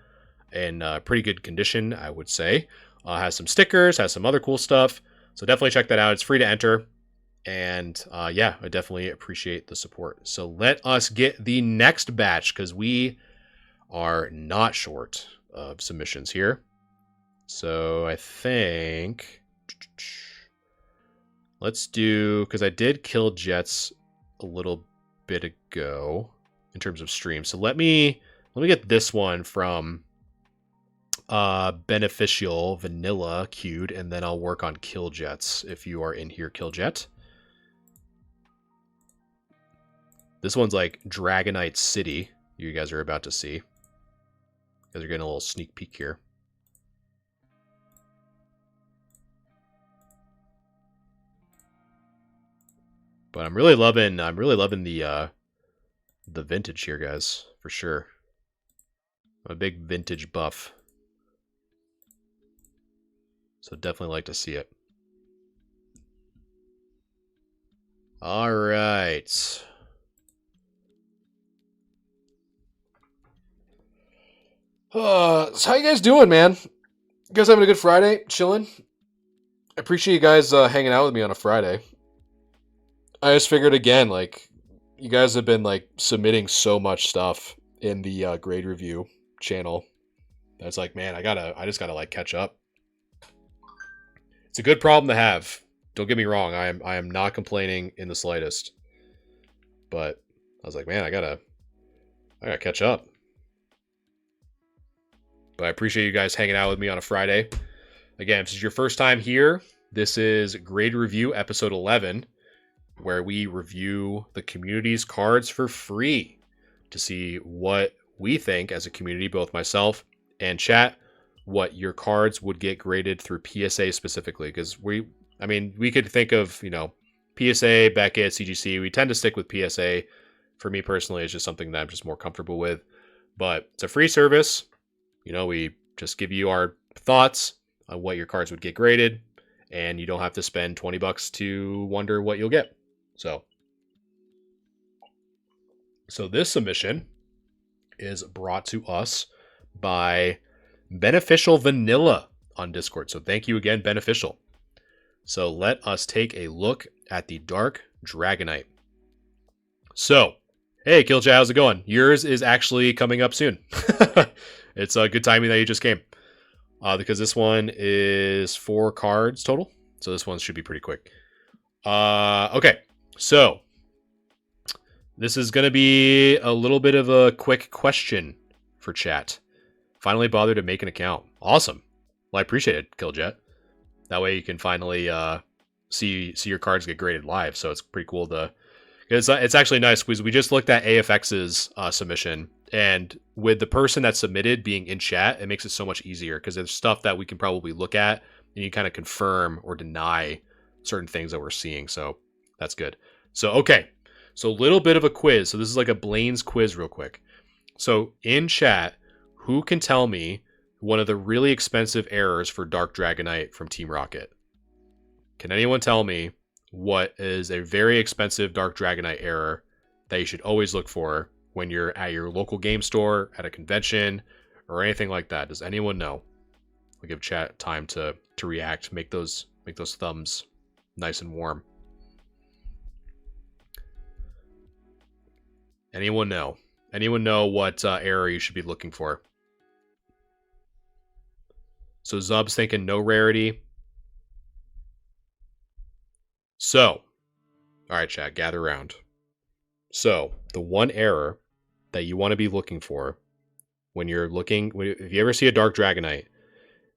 in pretty good condition, I would say. Has some stickers, has some other cool stuff. So definitely check that out. It's free to enter. And yeah, I definitely appreciate the support. So let us get the next batch, because we are not short of submissions here. So I think let's do, because I did kill Jets a little bit ago in terms of stream. So let me get this one from Beneficial Vanilla queued, and then I'll work on Kill Jets if you are in here, Kill Jet. This one's like Dragonite City, you guys are about to see. You guys are getting a little sneak peek here. But I'm really loving the vintage here, guys, for sure. I'm a big vintage buff. So definitely like to see it. All right. So how you guys doing, man? You guys having a good Friday? Chilling? I appreciate you guys hanging out with me on a Friday. I just figured again, like, you guys have been like submitting so much stuff in the grade review channel. That's like, man, I just gotta like catch up. It's a good problem to have. Don't get me wrong. I am not complaining in the slightest. But I was like, man, I gotta catch up. But I appreciate you guys hanging out with me on a Friday. Again, if this is your first time here, this is Grade Review episode 11, where we review the community's cards for free to see what we think as a community, both myself and chat, what your cards would get graded through PSA specifically. Because we could think of, PSA, Beckett, CGC. We tend to stick with PSA. For me personally, it's just something that I'm just more comfortable with. But it's a free service. We just give you our thoughts on what your cards would get graded, and you don't have to spend $20 to wonder what you'll get. So this submission is brought to us by Beneficial Vanilla on Discord. So thank you again, Beneficial. So let us take a look at the Dark Dragonite. So, hey, Killchat, how's it going? Yours is actually coming up soon. It's a good timing that you just came. Because this one is 4 cards total. So this one should be pretty quick. Okay, so this is going to be a little bit of a quick question for chat. Finally bothered to make an account. Awesome. Well, I appreciate it, Killjet. That way you can finally see your cards get graded live. So it's pretty cool to It's actually nice because we just looked at AFX's submission, and with the person that submitted being in chat, it makes it so much easier because there's stuff that we can probably look at and you kind of confirm or deny certain things that we're seeing. So that's good. So, okay. So a little bit of a quiz. So this is like a Blaine's quiz real quick. So in chat, who can tell me one of the really expensive errors for Dark Dragonite from Team Rocket? Can anyone tell me what is a very expensive Dark Dragonite error that you should always look for when you're at your local game store, at a convention, or anything like that? Does anyone know? We'll give chat time to react, make those thumbs nice and warm. Anyone know? Anyone know what error you should be looking for? So Zub's thinking no rarity. So, all right, chat, gather around. So, the one error that you want to be looking for when you're looking, if you ever see a Dark Dragonite,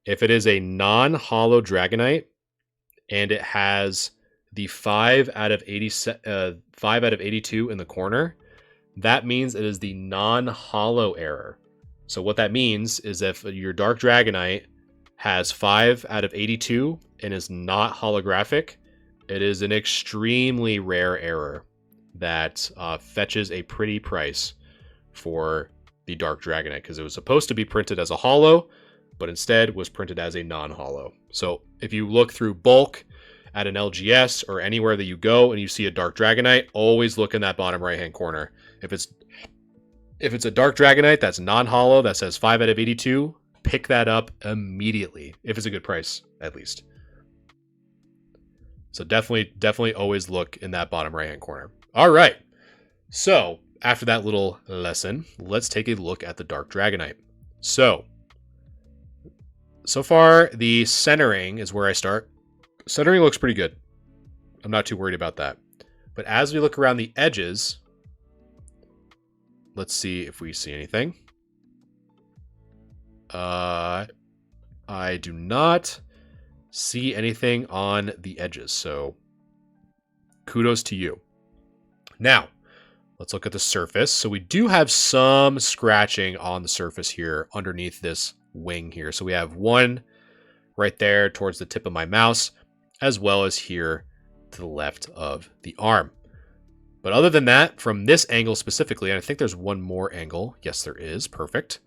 if it is a non-hollow Dragonite and it has the 5 out of 82 in the corner, that means it is the non-hollow error. So what that means is if your Dark Dragonite has 5 out of 82 and is not holographic, it is an extremely rare error that fetches a pretty price for the Dark Dragonite because it was supposed to be printed as a holo, but instead was printed as a non-holo. So if you look through bulk at an LGS or anywhere that you go and you see a Dark Dragonite, always look in that bottom right-hand corner. If it's a Dark Dragonite that's non-holo that says 5 out of 82, pick that up immediately if it's a good price, at least. So definitely always look in that bottom right-hand corner. All right. So after that little lesson, let's take a look at the Dark Dragonite. So far, the centering is where I start. Centering looks pretty good. I'm not too worried about that. But as we look around the edges, let's see if we see anything. I do not see anything on the edges, so kudos to you. Now, let's look at the surface. So we do have some scratching on the surface here underneath this wing here. So we have one right there towards the tip of my mouse, as well as here to the left of the arm. But other than that, from this angle specifically, and I think there's one more angle. Yes, there is. Perfect.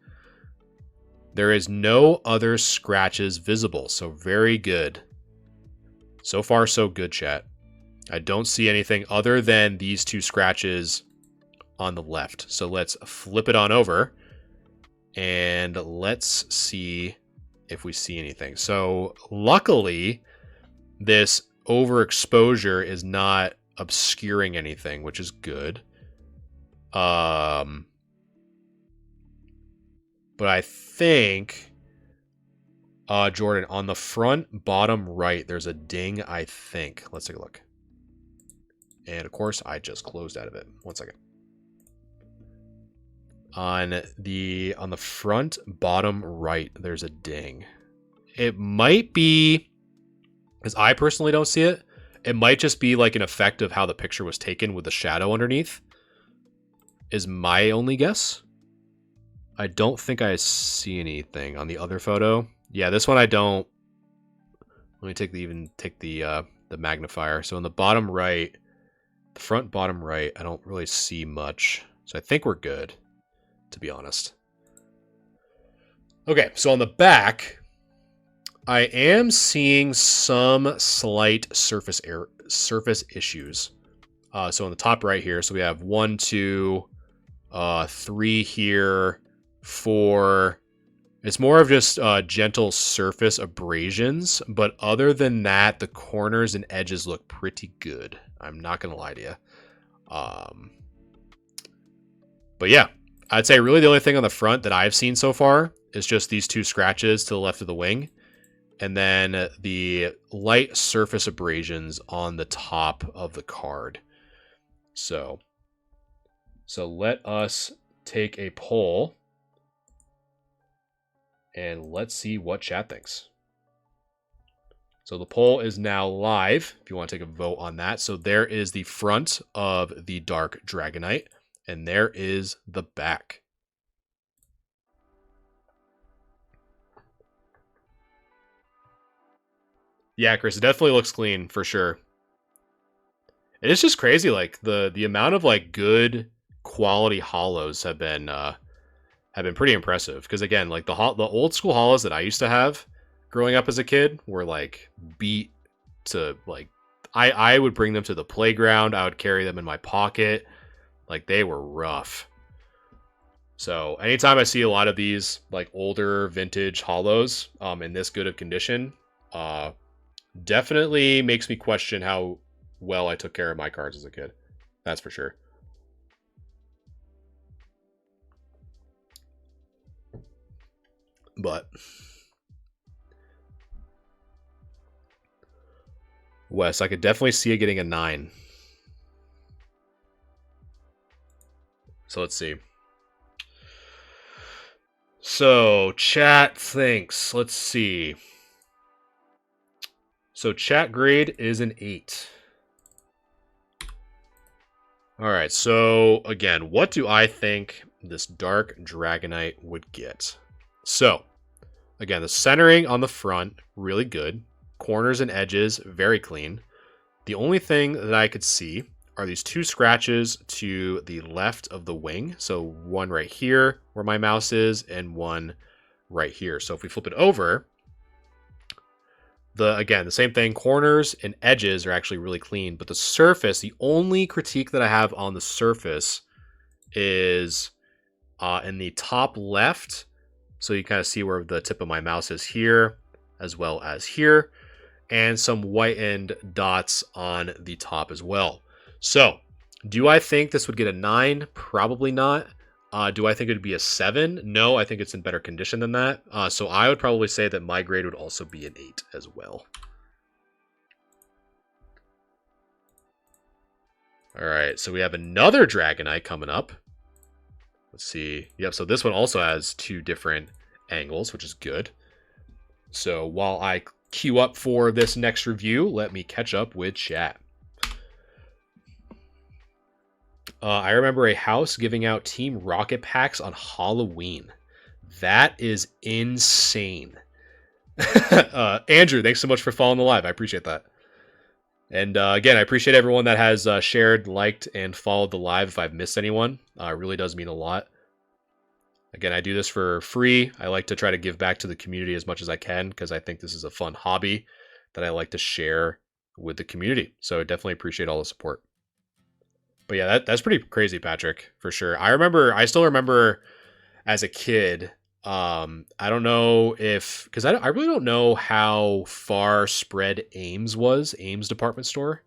There is no other scratches visible, so very good. So far, so good, chat. I don't see anything other than these two scratches on the left. So let's flip it on over, and let's see if we see anything. So luckily, this overexposure is not obscuring anything, which is good. But I think, Jordan, on the front bottom right, there's a ding, I think. Let's take a look. And of course, I just closed out of it. 1 second. On the front bottom right, there's a ding. It might be, because I personally don't see it, it might just be like an effect of how the picture was taken with the shadow underneath, is my only guess. I don't think I see anything on the other photo. Yeah, this one I don't. Let me take the magnifier. So in the bottom right, the front bottom right, I don't really see much. So I think we're good, to be honest. Okay, so on the back, I am seeing some slight surface issues. So on the top right here, so we have 1, 2, 3 here, 4. It's more of just gentle surface abrasions, but other than that, the corners and edges look pretty good. I'm not gonna lie to you. But yeah, I'd say really the only thing on the front that I've seen so far is just these two scratches to the left of the wing, and then the light surface abrasions on the top of the card. So let us take a poll and let's see what chat thinks. So the poll is now live if you want to take a vote on that. So there is the front of the Dark Dragonite, and there is the back. Yeah, Chris, it definitely looks clean for sure. And it's just crazy, like the amount of like good quality hollows have been pretty impressive. Because again, like the old school hollows that I used to have growing up as a kid were like beat to like I would bring them to the playground. I would carry them in my pocket. Like they were rough. So anytime I see a lot of these like older vintage hollows in this good of condition, definitely makes me question how well I took care of my cards as a kid. That's for sure. But Wes, I could definitely see it getting a 9. So let's see. So chat thinks. Let's see. So chat grade is an 8. All right. So again, what do I think this Dark Dragonite would get? So again, the centering on the front, really good. Corners and edges, very clean. The only thing that I could see are these 2 scratches to the left of the wing. So one right here where my mouse is and one right here. So if we flip it over, again, the same thing, corners and edges are actually really clean, but the surface, the only critique that I have on the surface is in the top left. So you kind of see where the tip of my mouse is here, as well as here, and some whitened dots on the top as well. So, do I think this would get a 9? Probably not. Do I think it would be a 7? No, I think it's in better condition than that. So I would probably say that my grade would also be an 8 as well. All right, so we have another Dragonite coming up. Let's see. Yep, so this one also has 2 different angles, which is good. So while I queue up for this next review, let me catch up with chat. I remember a house giving out Team Rocket packs on Halloween. That is insane. Andrew, thanks so much for following the live. I appreciate that. And again, I appreciate everyone that has shared, liked, and followed the live. If I've missed anyone, it really does mean a lot. Again, I do this for free. I like to try to give back to the community as much as I can because I think this is a fun hobby that I like to share with the community. So I definitely appreciate all the support. But yeah, that's pretty crazy, Patrick, for sure. I still remember as a kid, I don't know because I really don't know how far spread Ames department store.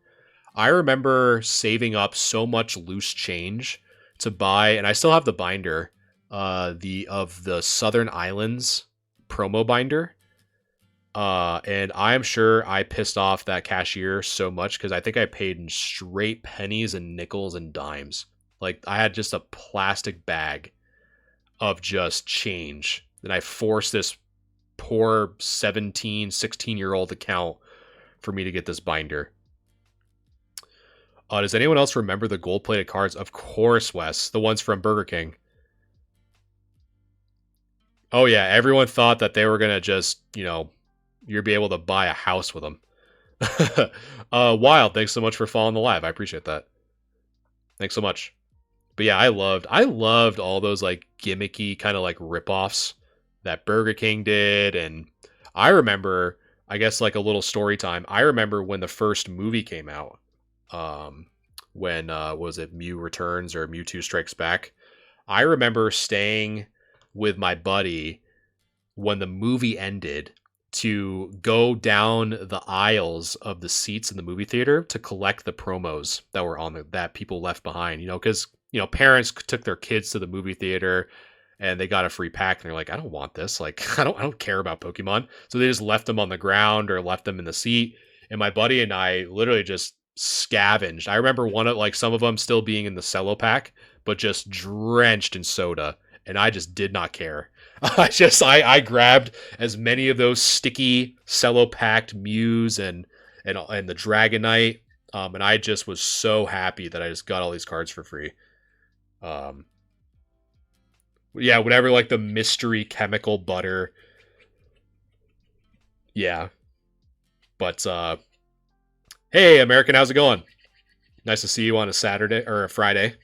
I remember saving up so much loose change to buy, and I still have the binder, of the Southern Islands promo binder. And I am sure I pissed off that cashier so much because I think I paid in straight pennies and nickels and dimes. Like I had just a plastic bag of just change. And I forced this poor 17, 16-year-old account for me to get this binder. Does anyone else remember the gold-plated cards? Of course, Wes. The ones from Burger King. Oh, yeah. Everyone thought that they were going to just, you'd be able to buy a house with them. Wild, thanks so much for following the live. I appreciate that. Thanks so much. But yeah, I loved all those like gimmicky kind of like ripoffs that Burger King did. And I remember, I guess like a little story time. I remember when the first movie came out. When was it Mew Returns or Mewtwo Strikes Back? I remember staying with my buddy when the movie ended to go down the aisles of the seats in the movie theater to collect the promos that were on that people left behind, because parents took their kids to the movie theater and they got a free pack and they're like, I don't want this. Like, I don't care about Pokemon. So they just left them on the ground or left them in the seat. And my buddy and I literally just scavenged. I remember some of them still being in the cello pack, but just drenched in soda. And I just did not care. I grabbed as many of those sticky cello packed Mews and the Dragonite, and I just was so happy that I just got all these cards for free. Um, yeah, whatever, like the mystery chemical butter. Yeah, but hey, American, how's it going? Nice to see you on a Saturday or a Friday.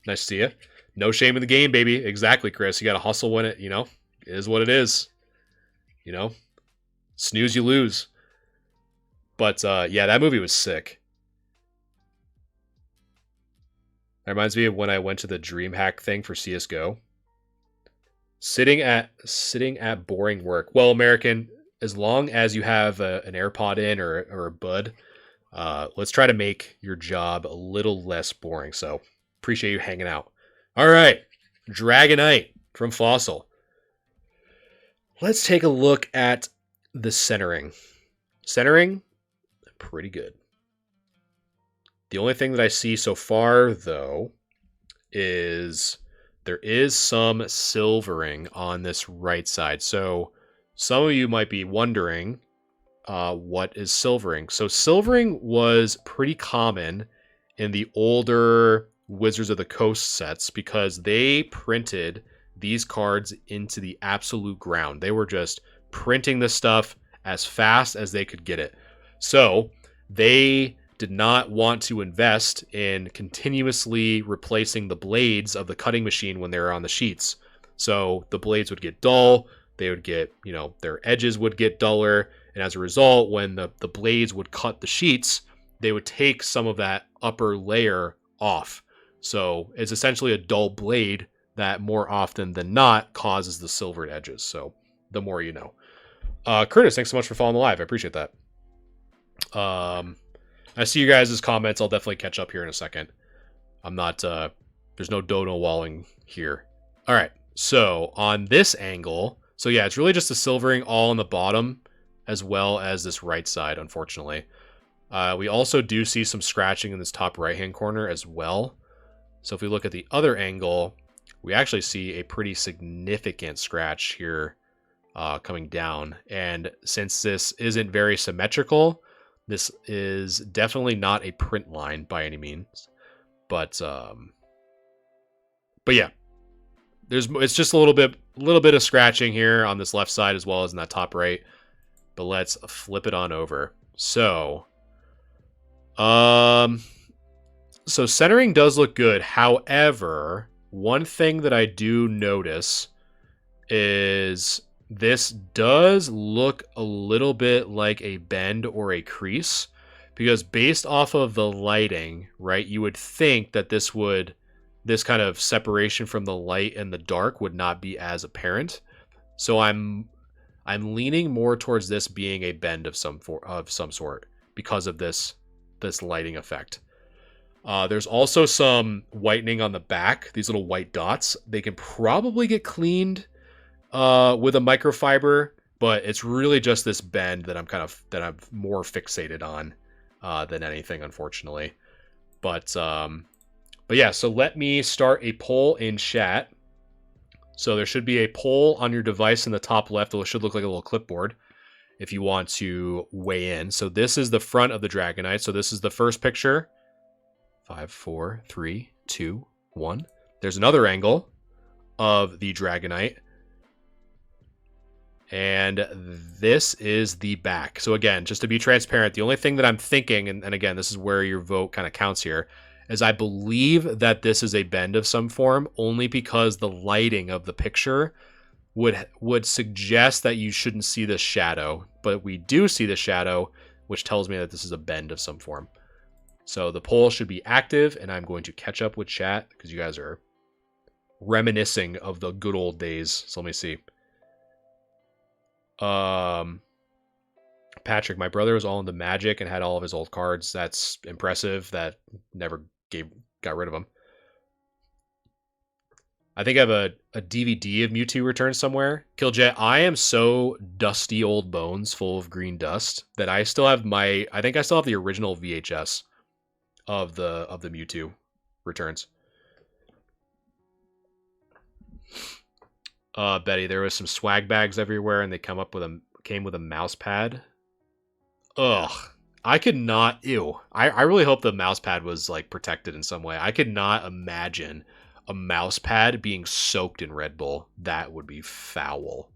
Nice to see you. No shame in the game, baby. Exactly, Chris. You got to hustle when it, it is what it is. You know, snooze, you lose. But yeah, that movie was sick. That reminds me of when I went to the DreamHack thing for CS:GO. Sitting at boring work. Well, American, as long as you have an AirPod in or a bud, let's try to make your job a little less boring. So appreciate you hanging out. All right, Dragonite from Fossil. Let's take a look at the centering. Centering, pretty good. The only thing that I see so far, though, is there is some silvering on this right side. So some of you might be wondering what is silvering. So silvering was pretty common in the older Wizards of the Coast sets because they printed these cards into the absolute ground. They were just printing this stuff as fast as they could get it. So they did not want to invest in continuously replacing the blades of the cutting machine when they were on the sheets. So the blades would get dull, they would get, their edges would get duller, and as a result, when the blades would cut the sheets, they would take some of that upper layer off. So it's essentially a dull blade that more often than not causes the silvered edges. So the more you know. Curtis, thanks so much for following the live. I appreciate that. I see you guys' comments. I'll definitely catch up here in a second. I'm not, there's no dono walling here. All right. So on this angle, so yeah, it's really just the silvering all on the bottom as well as this right side, unfortunately. We also do see some scratching in this top right-hand corner as well. So if we look at the other angle, we actually see a pretty significant scratch here coming down. And since this isn't very symmetrical, this is definitely not a print line by any means. But yeah, it's just a little bit of scratching here on this left side as well as in that top right. But let's flip it on over. So centering does look good. However, one thing that I do notice is this does look a little bit like a bend or a crease, because based off of the lighting, right, you would think that this kind of separation from the light and the dark would not be as apparent. So I'm leaning more towards this being a bend of some sort because of this lighting effect. There's also some whitening on the back. These little white dots, they can probably get cleaned with a microfiber, but it's really just this bend that I'm more fixated on than anything, unfortunately. But yeah, so let me start a poll in chat. So there should be a poll on your device in the top left. It should look like a little clipboard if you want to weigh in. So this is the front of the Dragonite. So this is the first picture. 5, 4, 3, 2, 1. There's another angle of the Dragonite. And this is the back. So again, just to be transparent, the only thing that I'm thinking, and again, this is where your vote kind of counts here, is I believe that this is a bend of some form, only because the lighting of the picture would suggest that you shouldn't see the shadow. But we do see the shadow, which tells me that this is a bend of some form. So the poll should be active, and I'm going to catch up with chat because you guys are reminiscing of the good old days. So let me see. Patrick, my brother was all into Magic and had all of his old cards. That's impressive. That never got rid of them. I think I have a DVD of Mewtwo Return somewhere. Killjet, I am so dusty old bones full of green dust that I still have I think I still have the original VHS of the Mewtwo Returns. Betty, there was some swag bags everywhere, and they came with a mouse pad. Ugh. I could not. Ew. I really hope the mouse pad was like protected in some way. I could not imagine a mouse pad being soaked in Red Bull. That would be foul.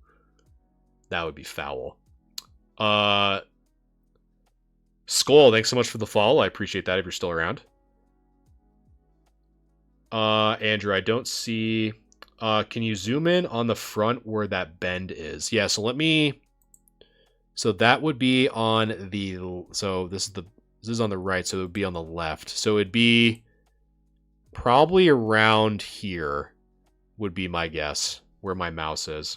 That would be foul. Skull, thanks so much for the follow. I appreciate that if you're still around. Andrew, I don't see. Can you zoom in on the front where that bend is? Yeah, so let me. So that would be on the. So this is on the right, so it would be on the left. So it'd be probably around here, would be my guess, where my mouse is.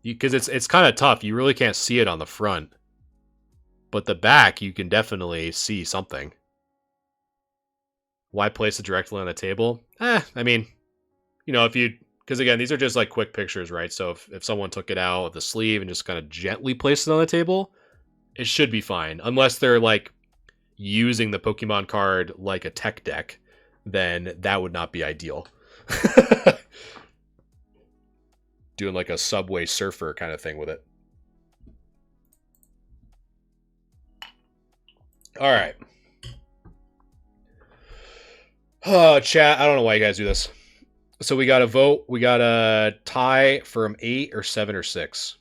Because it's kind of tough. You really can't see it on the front. But the back, you can definitely see something. Why place it directly on the table? I mean, you know, if you... Because again, these are just like quick pictures, right? So if someone took it out of the sleeve and just kind of gently placed it on the table, it should be fine. Unless they're like using the Pokemon card like a tech deck, then that would not be ideal. Doing like a Subway Surfer kind of thing with it. All right. Chat, I don't know why you guys do this. So we got a vote. We got a tie from 8 or 7 or 6.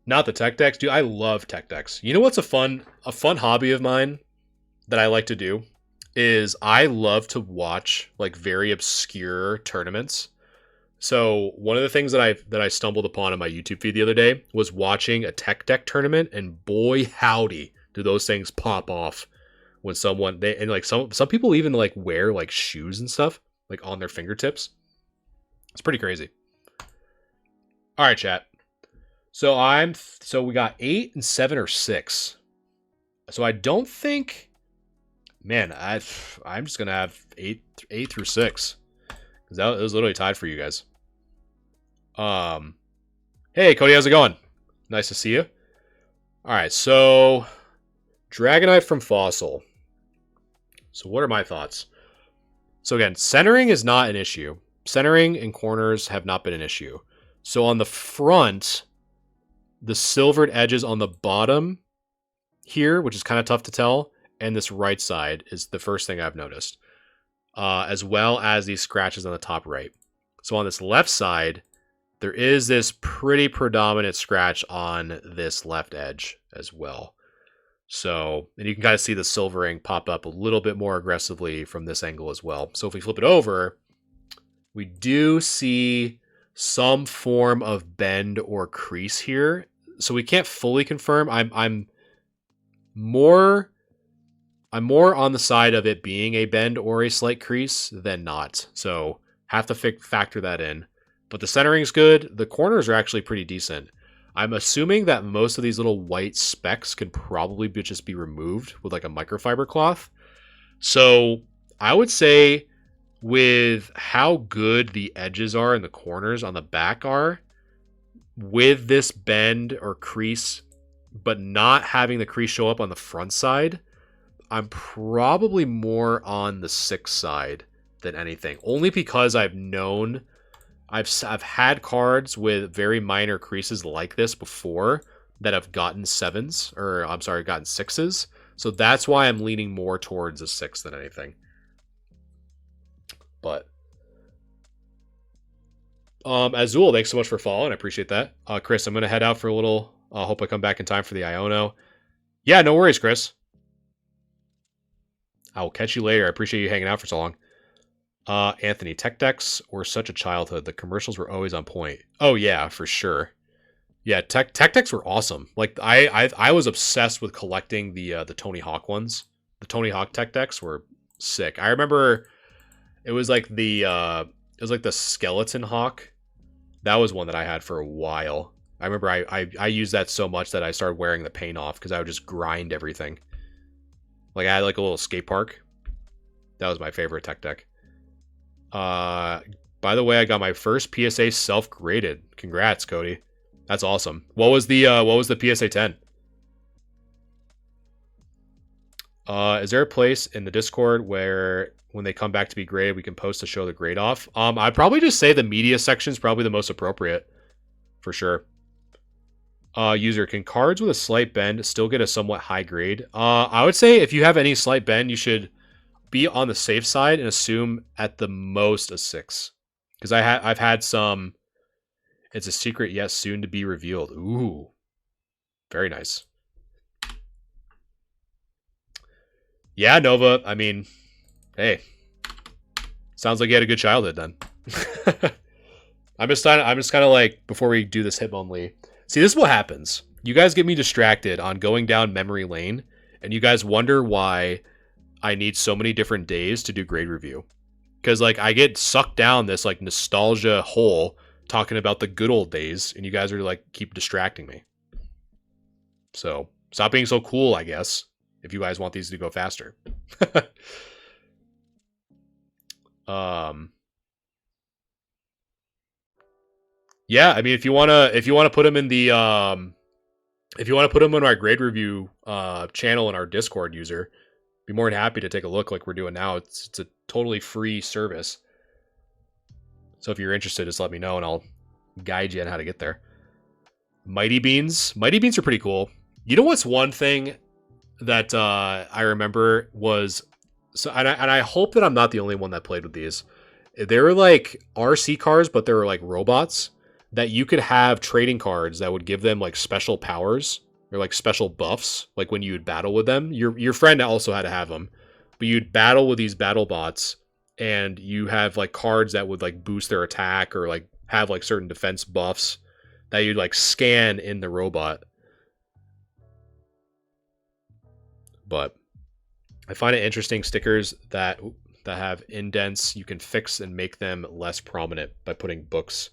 Not the tech decks, dude. I love tech decks. You know what's a fun hobby of mine that I like to do is I love to watch like very obscure tournaments. So one of the things that I stumbled upon on my YouTube feed the other day was watching a tech deck tournament, and boy howdy, do those things pop off when someone and like some people even like wear like shoes and stuff like on their fingertips. It's pretty crazy. All right, chat. So we got 8 and 7 or 6. So I don't think, man, I'm just gonna have 8 through 6 because that was literally tied for you guys. Hey Cody, how's it going? Nice to see you. All right, so Dragonite from Fossil. So what are my thoughts? So again, centering is not an issue. Centering and corners have not been an issue. So on the front, the silvered edges on the bottom here, which is kind of tough to tell, and this right side is the first thing I've noticed, as well as these scratches on the top right. So on this left side, there is this pretty predominant scratch on this left edge as well. So, and you can kind of see the silvering pop up a little bit more aggressively from this angle as well. So if we flip it over, we do see some form of bend or crease here. So we can't fully confirm. I'm more on the side of it being a bend or a slight crease than not. So have to factor that in. But the centering is good. The corners are actually pretty decent. I'm assuming that most of these little white specks can probably just be removed with like a microfiber cloth. So I would say with how good the edges are and the corners on the back are, with this bend or crease, but not having the crease show up on the front side, I'm probably more on the 6 side than anything. Only because I've had cards with very minor creases like this before that have gotten 7s, or I'm sorry, gotten 6s. So that's why I'm leaning more towards a 6 than anything. But Azul, thanks so much for following. I appreciate that. Chris, I'm going to head out for a little. Hope I come back in time for the Iono. Yeah, no worries, Chris. I will catch you later. I appreciate you hanging out for so long. Anthony, tech decks were such a childhood. The commercials were always on point. Oh yeah, for sure. Yeah, tech decks were awesome. Like I was obsessed with collecting the Tony Hawk ones. The Tony Hawk tech decks were sick. I remember it was like the Skeleton Hawk. That was one that I had for a while. I remember I used that so much that I started wearing the paint off because I would just grind everything. Like I had like a little skate park. That was my favorite tech deck. By the way, I got my first PSA self-graded. Congrats, Cody. That's awesome. What was the PSA 10? Is there a place in the Discord where when they come back to be graded, we can post to show the grade off? I'd probably just say the media section is probably the most appropriate, for sure. User, can cards with a slight bend still get a somewhat high grade? I would say if you have any slight bend, you should be on the safe side and assume at the most a 6. Because I've had some. It's a secret yet soon to be revealed. Ooh, very nice. Yeah, Nova. I mean, hey, sounds like you had a good childhood then. I'm just kind of like, before we do this Hitmonlee. See, this is what happens. You guys get me distracted on going down memory lane, and you guys wonder why I need so many different days to do grade review. Because like I get sucked down this like nostalgia hole talking about the good old days, and you guys are like keep distracting me. So stop being so cool, I guess, if you guys want these to go faster. Yeah, I mean, if you wanna put them in the if you want to put them in our grade review channel in our Discord, user, be more than happy to take a look like we're doing now. It's a totally free service. So if you're interested, just let me know and I'll guide you on how to get there. Mighty Beans. Mighty Beans are pretty cool. You know what's one thing that I remember was, so and I hope that I'm not the only one that played with these. They were like RC cars, but they were like robots that you could have trading cards that would give them like special powers or like special buffs. Like when you would battle with them, your friend also had to have them, but you'd battle with these battle bots and you have like cards that would like boost their attack or like have like certain defense buffs that you'd like scan in the robot. But I find it interesting stickers that have indents. You can fix and make them less prominent by putting books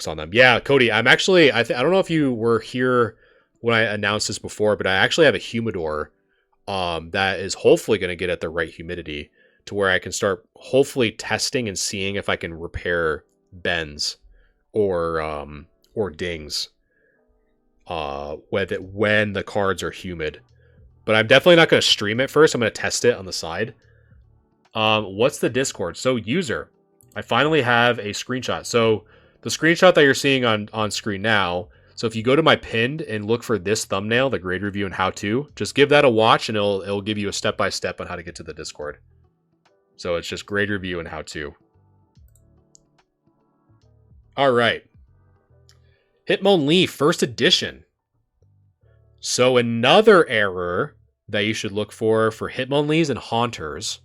on them. Yeah, Cody, I'm actually I don't know if you were here when I announced this before, but I actually have a humidor that is hopefully going to get at the right humidity to where I can start hopefully testing and seeing if I can repair bends or dings when the cards are humid. But I'm definitely not going to stream it first. I'm going to test it on the side. What's the Discord? So user, I finally have a screenshot. So the screenshot that you're seeing on screen now. So if you go to my pinned and look for this thumbnail, the grade review and how to, just give that a watch and it'll give you a step-by-step on how to get to the Discord. So it's just grade review and how to. All right. Hitmonlee first edition. So another error that you should look for Hitmonlees and Haunters.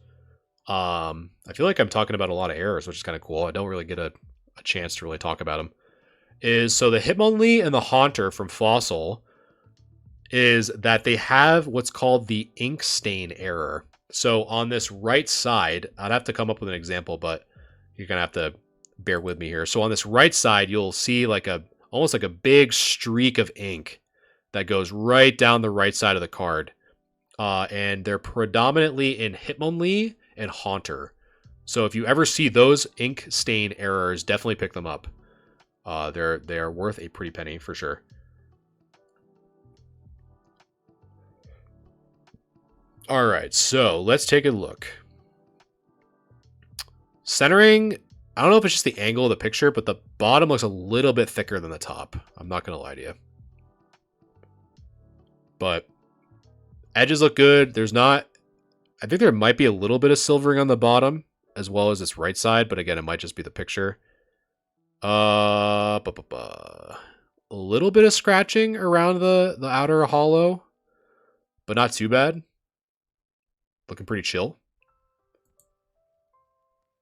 I feel like I'm talking about a lot of errors, which is kind of cool. I don't really get a chance to really talk about them. Is so the Hitmonlee and the Haunter from Fossil is that they have what's called the ink stain error. So on this right side, I'd have to come up with an example, but you're gonna have to bear with me here. So on this right side, you'll see like almost like a big streak of ink that goes right down the right side of the card. And they're predominantly in Hitmonlee and Haunter. So if you ever see those ink stain errors, definitely pick them up. They are worth a pretty penny for sure. All right, so let's take a look. Centering, I don't know if it's just the angle of the picture, but the bottom looks a little bit thicker than the top. I'm not going to lie to you. But edges look good. There's not, I think there might be a little bit of silvering on the bottom as well as this right side, but again, it might just be the picture. A little bit of scratching around the outer hollow, but not too bad. Looking pretty chill.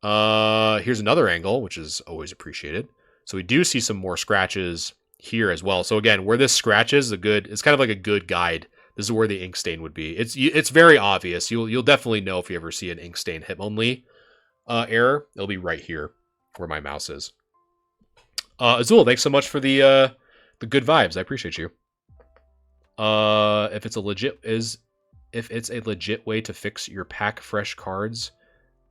Here's another angle, which is always appreciated. So we do see some more scratches here as well. So again, where this scratches, it's kind of like a good guide. This is where the ink stain would be. It's very obvious. You'll definitely know if you ever see an ink stain Hitmonlee error. It'll be right here where my mouse is. Azul, thanks so much for the good vibes. I appreciate you. If it's a legit way to fix your pack fresh cards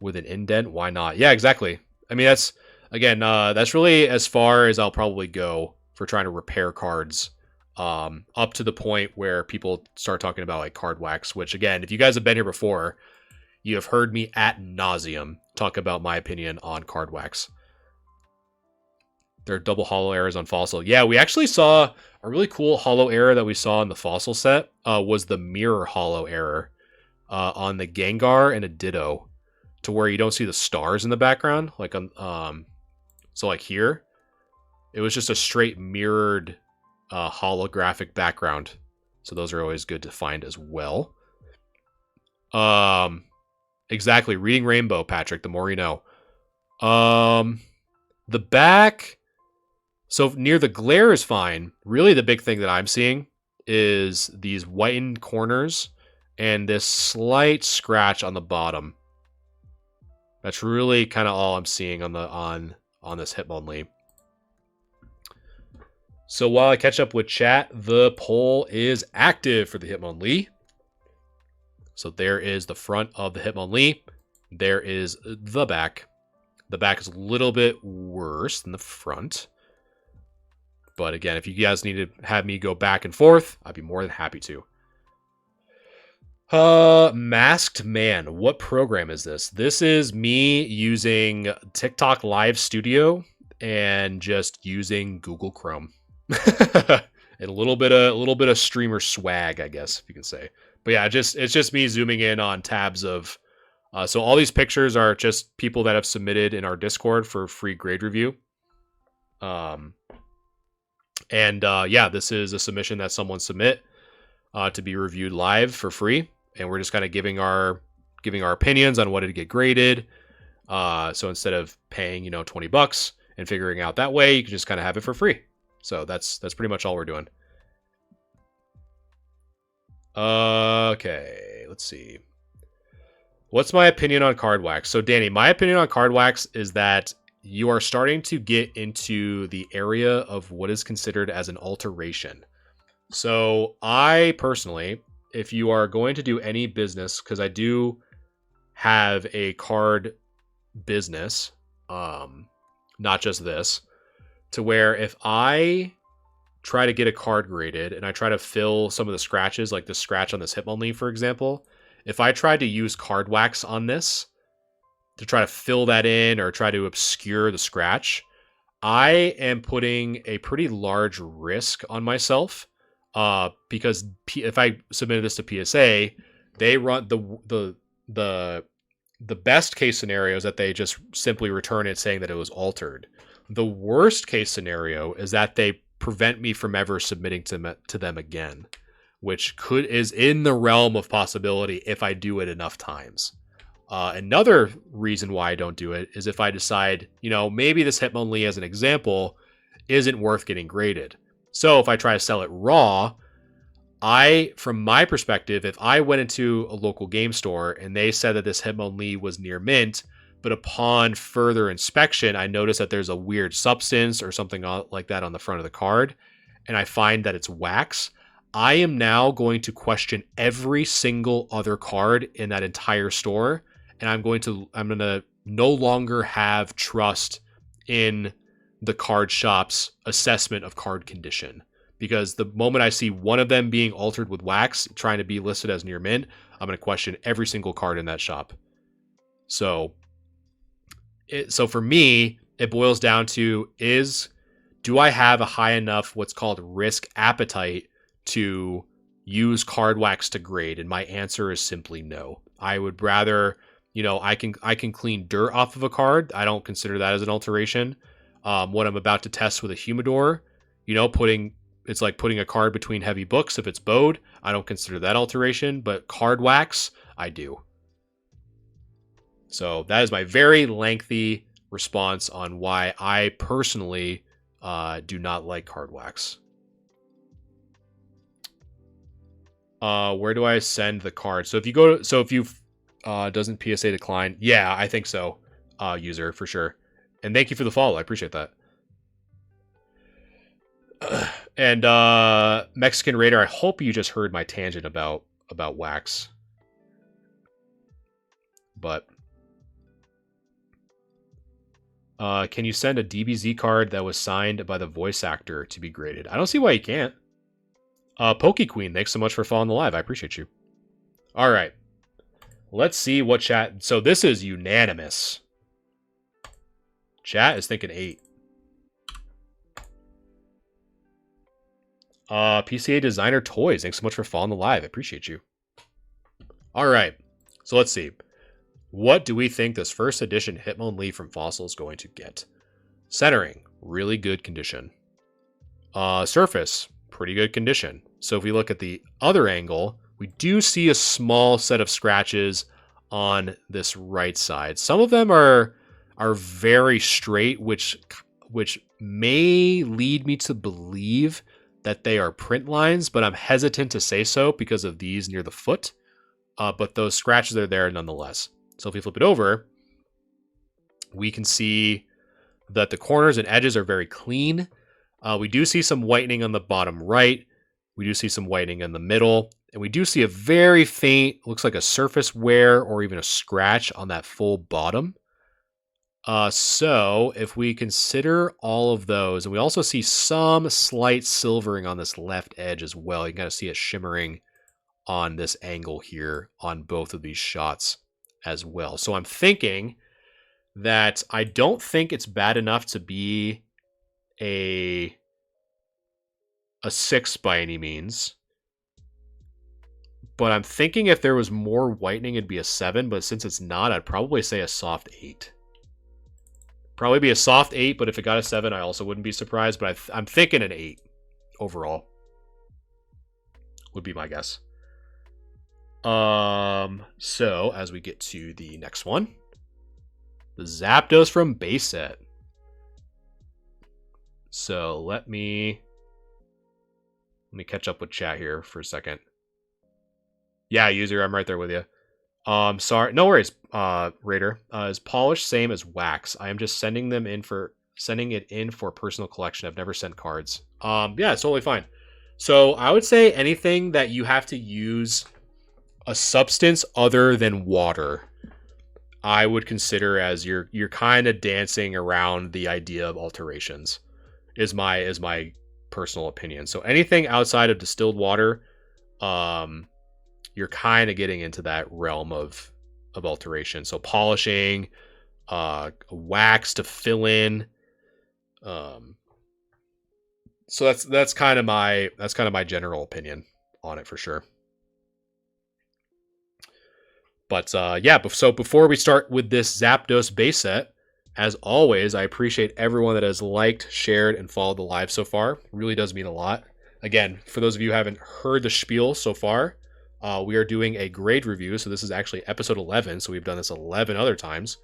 with an indent, why not? Yeah, exactly. I mean, that's really as far as I'll probably go for trying to repair cards up to the point where people start talking about like card wax, which again, if you guys have been here before, you have heard me ad nauseum talk about my opinion on card wax. There are double hollow errors on fossil. Yeah, we actually saw a really cool hollow error that we saw in the fossil set was the mirror hollow error on the Gengar and a Ditto, to where you don't see the stars in the background, like on so like here, it was just a straight mirrored holographic background. So those are always good to find as well. Exactly, reading Rainbow, Patrick. The more you know. The back. So near the glare is fine. Really, the big thing that I'm seeing is these whitened corners and this slight scratch on the bottom. That's really kind of all I'm seeing on the on this Hitmonlee. So while I catch up with chat, the poll is active for the Hitmonlee. So there is the front of the Hitmonlee. There is the back. The back is a little bit worse than the front. But again, if you guys need to have me go back and forth, I'd be more than happy to. Masked Man. What program is this? This is me using TikTok Live Studio and just using Google Chrome. And a little bit of streamer swag, I guess, if you can say. But yeah, it's just me zooming in on tabs of so all these pictures are just people that have submitted in our Discord for free grade review. Yeah, this is a submission that someone submit to be reviewed live for free, and we're just kind of giving our opinions on what to get graded. So instead of paying $20 and figuring out that way, you can just kind of have it for free. So that's pretty much all we're doing. Okay, let's see. What's my opinion on card wax? So Danny, my opinion on card wax is that you are starting to get into the area of what is considered as an alteration. So I personally, if you are going to do any business, because I do have a card business, not just this, to where if I try to get a card graded and I try to fill some of the scratches, like the scratch on this Hitmonlee, for example, if I tried to use card wax on this to try to fill that in or try to obscure the scratch, I am putting a pretty large risk on myself because if I submitted this to PSA, they run the best case scenario is that they just simply return it saying that it was altered. The worst case scenario is that they prevent me from ever submitting to them again, which is in the realm of possibility if I do it enough times. Another reason why I don't do it is if I decide, maybe this Hitmonlee as an example isn't worth getting graded. So if I try to sell it raw, from my perspective, if I went into a local game store and they said that this Hitmonlee was near mint, but upon further inspection, I notice that there's a weird substance or something like that on the front of the card, and I find that it's wax, I am now going to question every single other card in that entire store, and I'm going to no longer have trust in the card shop's assessment of card condition. Because the moment I see one of them being altered with wax, trying to be listed as near mint, I'm going to question every single card in that shop. So for me, it boils down to do I have a high enough what's called risk appetite to use card wax to grade? And my answer is simply no. I would rather, I can clean dirt off of a card. I don't consider that as an alteration. What I'm about to test with a humidor, it's like putting a card between heavy books if it's bowed. I don't consider that alteration, but card wax, I do. So that is my very lengthy response on why I personally do not like card wax. Where do I send the card? So if you doesn't PSA decline? Yeah, I think so. User for sure. And thank you for the follow. I appreciate that. And Mexican Raider, I hope you just heard my tangent about wax. But can you send a DBZ card that was signed by the voice actor to be graded? I don't see why you can't. Pokequeen, thanks so much for following the live. I appreciate you. All right. Let's see what chat... So this is unanimous. Chat is thinking 8. PCA Designer Toys, thanks so much for following the live. I appreciate you. All right. So let's see. What do we think this first edition Hitmonlee from Fossil is going to get? Centering, really good condition. Surface, pretty good condition. So if we look at the other angle, we do see a small set of scratches on this right side. Some of them are very straight, which may lead me to believe that they are print lines, but I'm hesitant to say so because of these near the foot. But those scratches are there nonetheless. So if we flip it over, we can see that the corners and edges are very clean. We do see some whitening on the bottom right. We do see some whitening in the middle. And we do see a very faint, looks like a surface wear or even a scratch on that full bottom. So if we consider all of those, and we also see some slight silvering on this left edge as well. You can kind of see it shimmering on this angle here on both of these shots as well. So I'm thinking that I don't think it's bad enough to be a 6 by any means. But I'm thinking if there was more whitening, it'd be a 7. But since it's not, I'd probably say a soft 8. Probably be a soft 8, but if it got a 7, I also wouldn't be surprised. But I'm thinking an 8 overall would be my guess. So as we get to the next one, the Zapdos from base set. So let me catch up with chat here for a second. Yeah, user, I'm right there with you. Sorry, no worries, Raider. Is polish same as wax? I am just sending it in for personal collection. I've never sent cards. Yeah, it's totally fine. So I would say anything that you have to use a substance other than water, I would consider as you're kind of dancing around the idea of alterations. Is my personal opinion. So anything outside of distilled water, you're kind of getting into that realm of alteration. So polishing, wax to fill in. So that's kind of my general opinion on it for sure. But yeah, so before we start with this Zapdos base set, as always, I appreciate everyone that has liked, shared, and followed the live so far. It really does mean a lot. Again, for those of you who haven't heard the spiel so far, we are doing a grade review. So this is actually episode 11. So we've done this 11 other times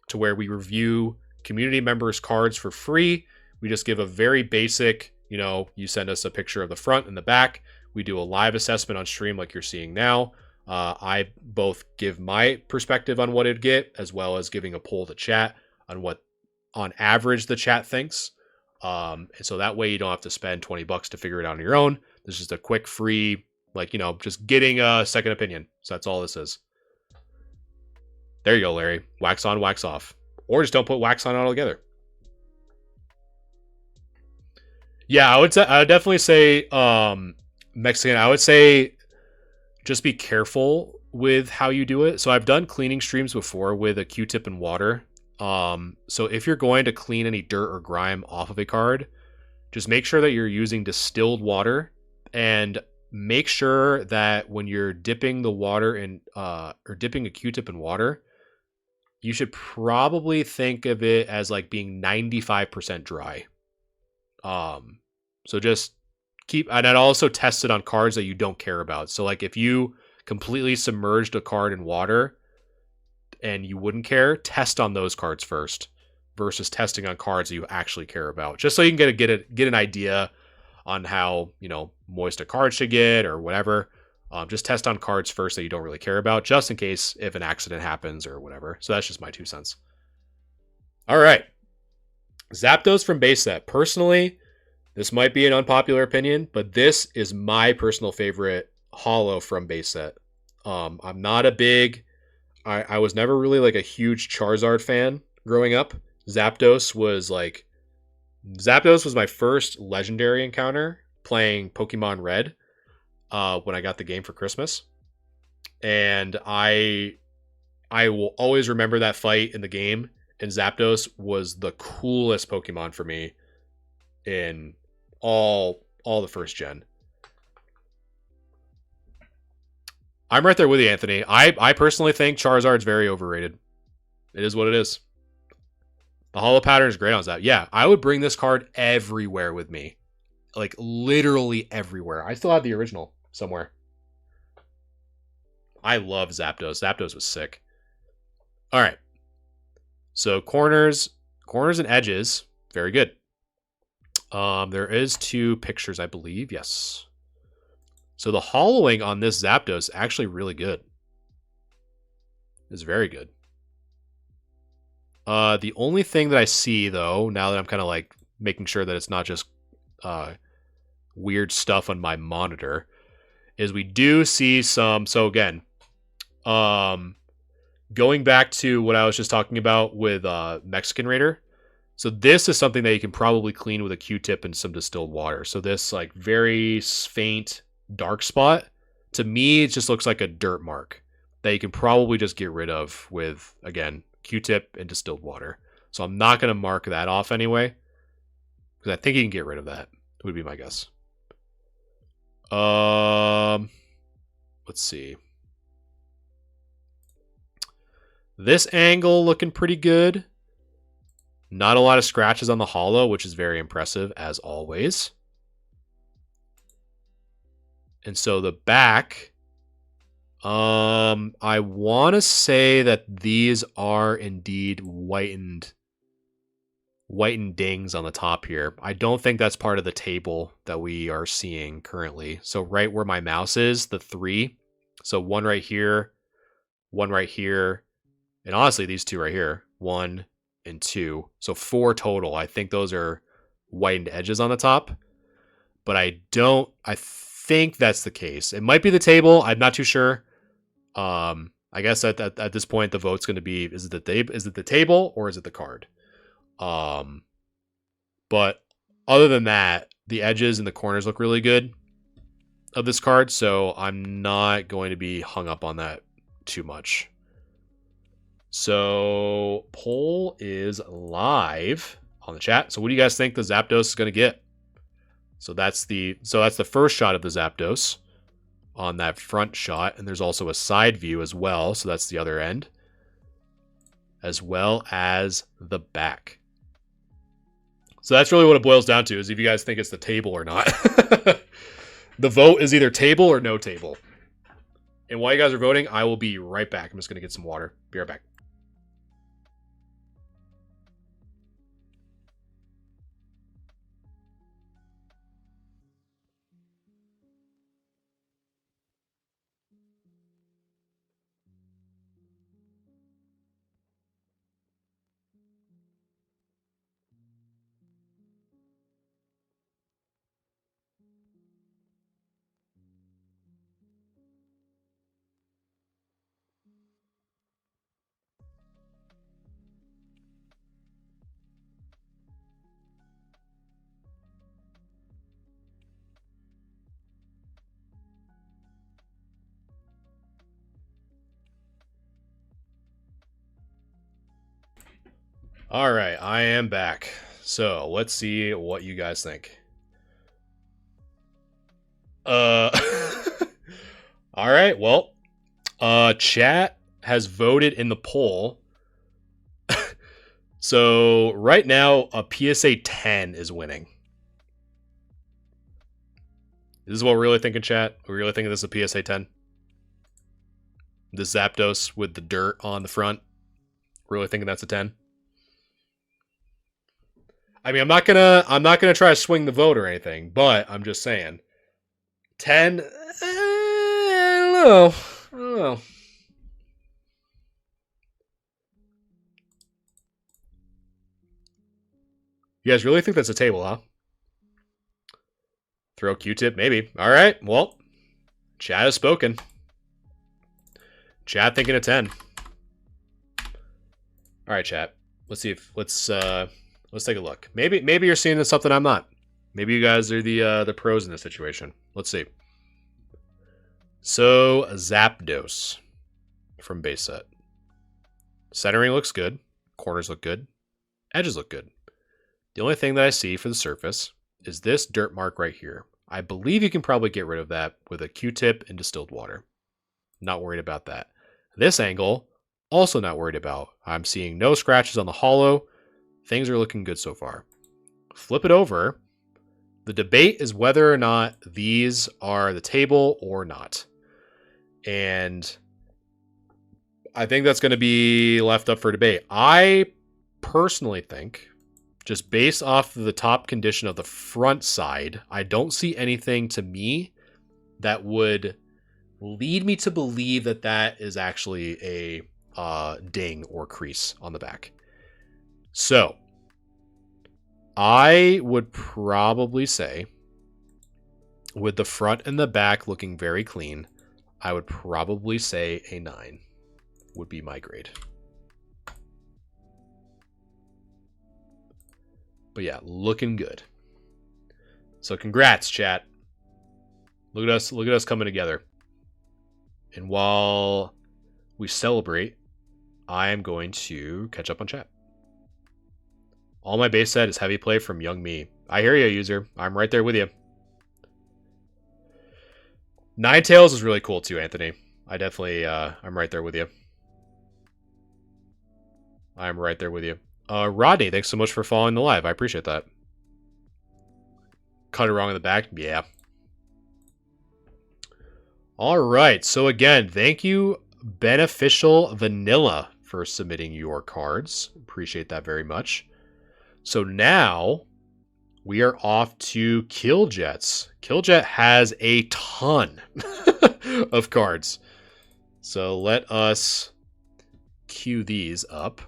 to where we review community members' cards for free. We just give a very basic, you send us a picture of the front and the back. We do a live assessment on stream like you're seeing now. I both give my perspective on what it'd get, as well as giving a poll to chat on what, on average, the chat thinks. And so that way you don't have to spend $20 to figure it out on your own. This is just a quick, free, just getting a second opinion. So that's all this is. There you go, Larry. Wax on, wax off. Or just don't put wax on altogether. Yeah, I would definitely say, Mexican, I would say just be careful with how you do it. So I've done cleaning streams before with a Q-tip and water. So if you're going to clean any dirt or grime off of a card, just make sure that you're using distilled water, and make sure that when you're dipping the water in, or dipping a Q-tip in water, you should probably think of it as like being 95% dry. So just and I'd also test it on cards that you don't care about. So like if you completely submerged a card in water and you wouldn't care, test on those cards first versus testing on cards that you actually care about, just so you can get an idea on how, moist a card should get or whatever. Just test on cards first that you don't really care about, just in case if an accident happens or whatever. So that's just my 2 cents. All right. Zapdos from base set. Personally, this might be an unpopular opinion, but this is my personal favorite holo from base set. I'm not a big... I was never really like a huge Charizard fan growing up. Zapdos was my first legendary encounter playing Pokemon Red. when I got the game for Christmas, and I will always remember that fight in the game. And Zapdos was the coolest Pokemon for me in all the first gen. I'm right there with you, Anthony. I personally think Charizard's very overrated. It is what it is. The holo pattern is great on Zapdos. Yeah, I would bring this card everywhere with me. Like, literally everywhere. I still have the original somewhere. I love Zapdos. Zapdos was sick. All right. So corners and edges, very good. There is 2 pictures, I believe. Yes. So the hollowing on this Zapdos is actually really good. It's very good. The only thing that I see, though, now that I'm kind of like making sure that it's not just weird stuff on my monitor, is we do see some. So again, going back to what I was just talking about with Mexican Raider. So this is something that you can probably clean with a Q-tip and some distilled water. So this like very faint dark spot, to me, it just looks like a dirt mark that you can probably just get rid of with, again, Q-tip and distilled water. So I'm not going to mark that off anyway, because I think you can get rid of that, would be my guess. Let's see. This angle looking pretty good. Not a lot of scratches on the holo, which is very impressive, as always. And so the back, I want to say that these are indeed whitened dings on the top here. I don't think that's part of the table that we are seeing currently. So right where my mouse is, the 3. So 1 right here, 1 right here, and honestly, these 2 right here, 1 and 2. So 4 total. I think those are whitened edges on the top, but I think that's the case. It might be the table. I'm not too sure. I guess at this point, the vote's going to be, is it the table or is it the card? But other than that, the edges and the corners look really good of this card, so I'm not going to be hung up on that too much. So poll is live on the chat. So what do you guys think the Zapdos is going to get? So that's the first shot of the Zapdos on that front shot, and there's also a side view as well. So that's the other end, as well as the back. So that's really what it boils down to, is if you guys think it's the table or not. The vote is either table or no table. And while you guys are voting, I will be right back. I'm just going to get some water. Be right back. All right, I am back. So let's see what you guys think. All right, well, chat has voted in the poll. So right now, a PSA 10 is winning. This is what we're really thinking, chat. We're really thinking this is a PSA 10. The Zapdos with the dirt on the front. Really thinking that's a 10. I mean, I'm not gonna try to swing the vote or anything, but I'm just saying, 10. I don't know. You guys really think that's a table, huh? Throw Q-tip, maybe. All right. Well, chat has spoken. Chat thinking a 10. All right, chat. Let's see if let's take a look. Maybe you're seeing something I'm not. Maybe you guys are the pros in this situation. Let's see. So, Zapdos from base set. Centering looks good. Corners look good. Edges look good. The only thing that I see for the surface is this dirt mark right here. I believe you can probably get rid of that with a Q-tip and distilled water. Not worried about that. This angle, also not worried about. I'm seeing no scratches on the hollow. Things are looking good so far. Flip it over. The debate is whether or not these are the table or not. And I think that's going to be left up for debate. I personally think, just based off of the top condition of the front side, I don't see anything to me that would lead me to believe that that is actually a ding or crease on the back. So I would probably say, with the front and the back looking very clean, I would probably say a 9 would be my grade. But yeah, looking good. So congrats, chat. Look at us coming together. And while we celebrate, I am going to catch up on chat. All my base set is heavy play from Young Me. I hear you, user. I'm right there with you. Ninetales is really cool too, Anthony. I definitely, I'm right there with you. I'm right there with you. Rodney, thanks so much for following the live. I appreciate that. Cut it wrong in the back? Yeah. All right. So again, thank you, Beneficial Vanilla, for submitting your cards. Appreciate that very much. So now we are off to Killjets. Killjet has a ton of cards. So let us queue these up.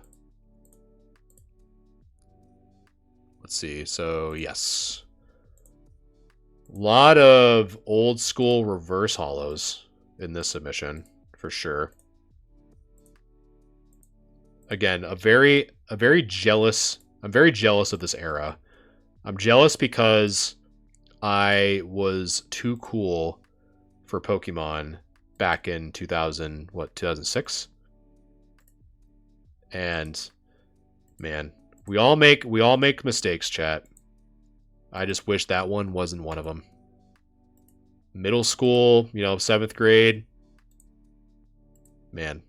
Let's see. So yes. A lot of old school reverse hollows in this submission, for sure. Again, I'm very jealous of this era. I'm jealous because I was too cool for Pokemon back in 2006? And man, we all make mistakes, chat. I just wish that one wasn't one of them. Middle school, 7th grade. Man,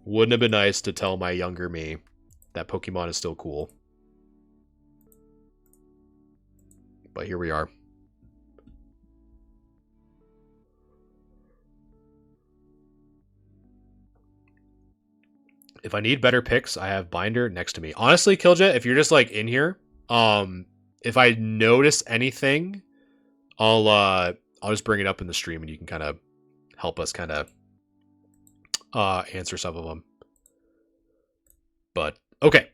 wouldn't have been nice to tell my younger me that Pokemon is still cool. But here we are. If I need better picks, I have Binder next to me. Honestly, Killjet, if you're just like in here, if I notice anything, I'll just bring it up in the stream and you can kind of help us kind of answer some of them. But okay,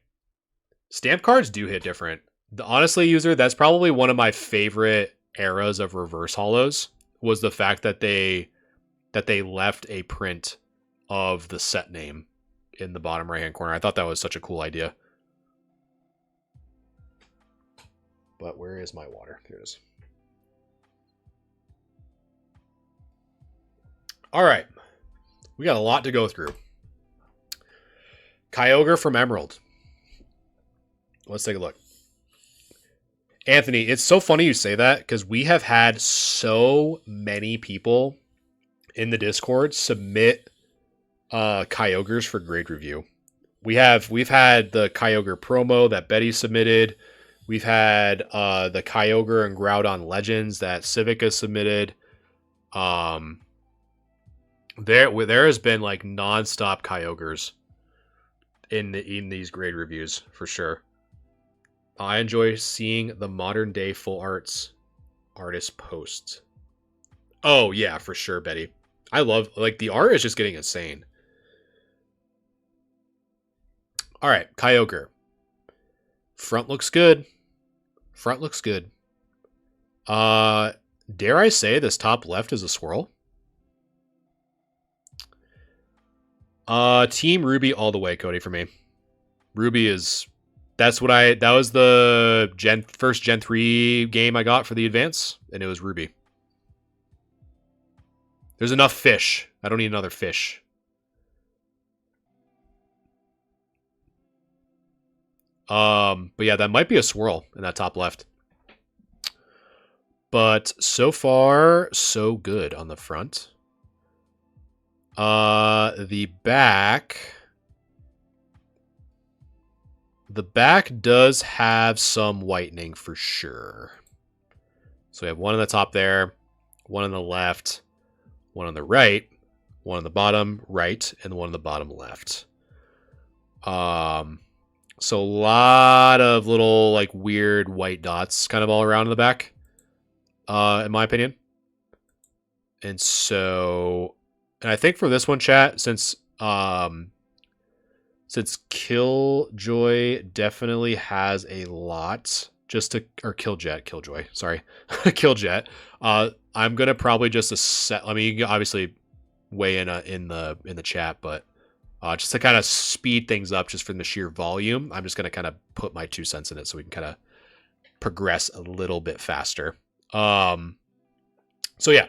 stamp cards do hit different. Honestly, user, that's probably one of my favorite eras of reverse hollows, was the fact that they left a print of the set name in the bottom right hand corner. I thought that was such a cool idea. But where is my water? Here it is. All right. We got a lot to go through. Kyogre from Emerald. Let's take a look. Anthony, it's so funny you say that because we have had so many people in the Discord submit Kyogres for grade review. We've had the Kyogre promo that Betty submitted. We've had the Kyogre and Groudon Legends that Civica submitted. There has been like nonstop Kyogres in these grade reviews for sure. I enjoy seeing the modern day full artist posts. Oh yeah, for sure, Betty. I love, like, the art is just getting insane. All right, Kyogre. Front looks good. Front looks good. Dare I say this top left is a swirl? Team Ruby all the way, Cody, for me. Ruby is... that was the first Gen 3 game I got for the Advance, and it was Ruby. There's enough fish. I don't need another fish. But yeah, that might be a swirl in that top left. But so far, so good on the front. The back. The back does have some whitening for sure. So we have one on the top there, one on the left, one on the right, one on the bottom right, and one on the bottom left. So a lot of little like weird white dots kind of all around in the back, in my opinion. And so, and I think for this one, chat, since Killjoy definitely has a lot, or Killjoy, sorry, Killjet. I'm gonna probably just set. I mean, you can obviously weigh in the chat, but just to kind of speed things up, just from the sheer volume, I'm just gonna kind of put my 2 cents in it so we can kind of progress a little bit faster. So yeah,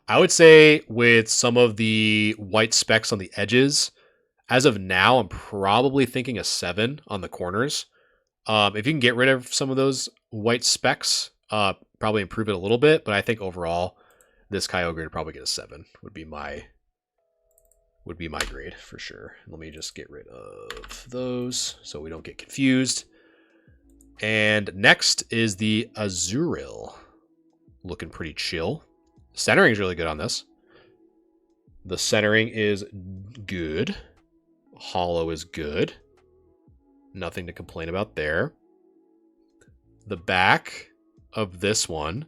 I would say with some of the white specks on the edges. As of now, I'm probably thinking a 7 on the corners. If you can get rid of some of those white specks, probably improve it a little bit. But I think overall, this Kyogre would probably get a 7. Would be my grade for sure. Let me just get rid of those so we don't get confused. And next is the Azurill, looking pretty chill. Centering is really good on this. The centering is good. Hollow is good. Nothing to complain about there. The back of this one,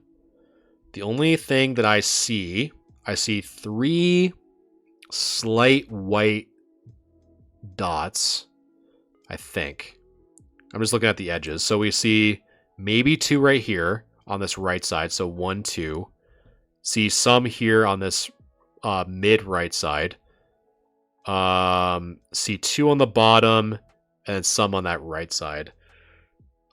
the only thing that I see 3 slight white dots, I think. I'm just looking at the edges. So we see maybe 2 right here on this right side. So 1, 2. See some here on this mid right side. See 2 on the bottom and some on that right side.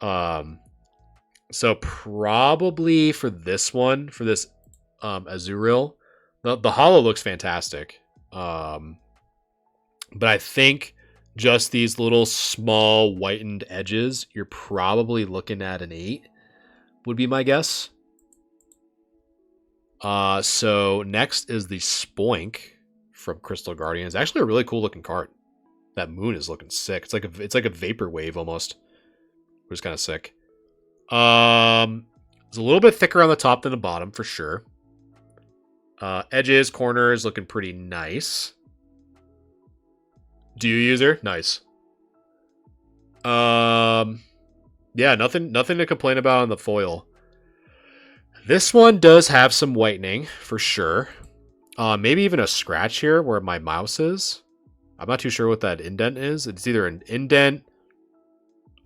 So probably for this one, for this Azurill, the hollow looks fantastic. But I think just these little small whitened edges, you're probably looking at an 8, would be my guess. So next is the Spoink from Crystal Guardian. It's actually a really cool looking card. That moon is looking sick. It's like a vapor wave almost, which is kind of sick. It's a little bit thicker on the top than the bottom for sure. Edges, corners looking pretty nice. Do you user? Nice. Yeah, nothing to complain about on the foil. This one does have some whitening for sure. Maybe even a scratch here where my mouse is. I'm not too sure what that indent is. It's either an indent.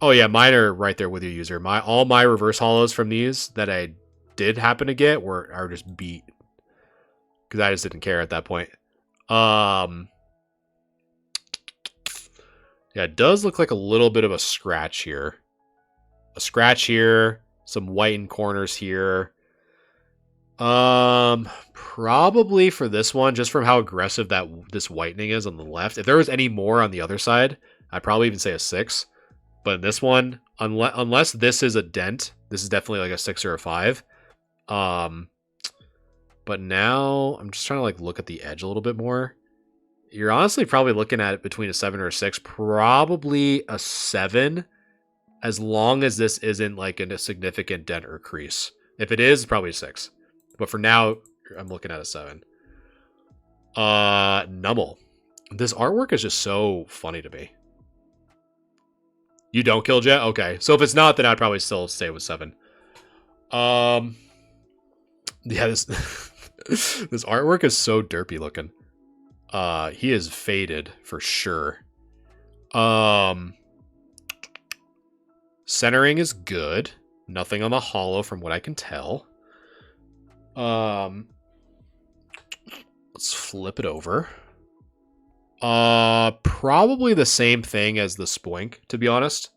Oh yeah, mine are right there with you, user. All my reverse hollows from these that I did happen to get are just beat. Because I just didn't care at that point. Yeah, it does look like a little bit of a scratch here. A scratch here. Some whitened corners here. Probably for this one, just from how aggressive this whitening is on the left. If there was any more on the other side, I'd probably even say a 6. But in this one, unless this is a dent, this is definitely like a 6 or a 5. But now I'm just trying to like look at the edge a little bit more. You're honestly probably looking at it between a 7 or a 6, probably a 7, as long as this isn't like a significant dent or crease. If it is, probably a 6. But for now, I'm looking at a 7. Numble. This artwork is just so funny to me. You don't kill Jet? Okay. So if it's not, then I'd probably still stay with 7. Yeah, this this artwork is so derpy looking. He is faded for sure. Centering is good. Nothing on the hollow from what I can tell. Let's flip it over. Probably the same thing as the Spoink, to be honest.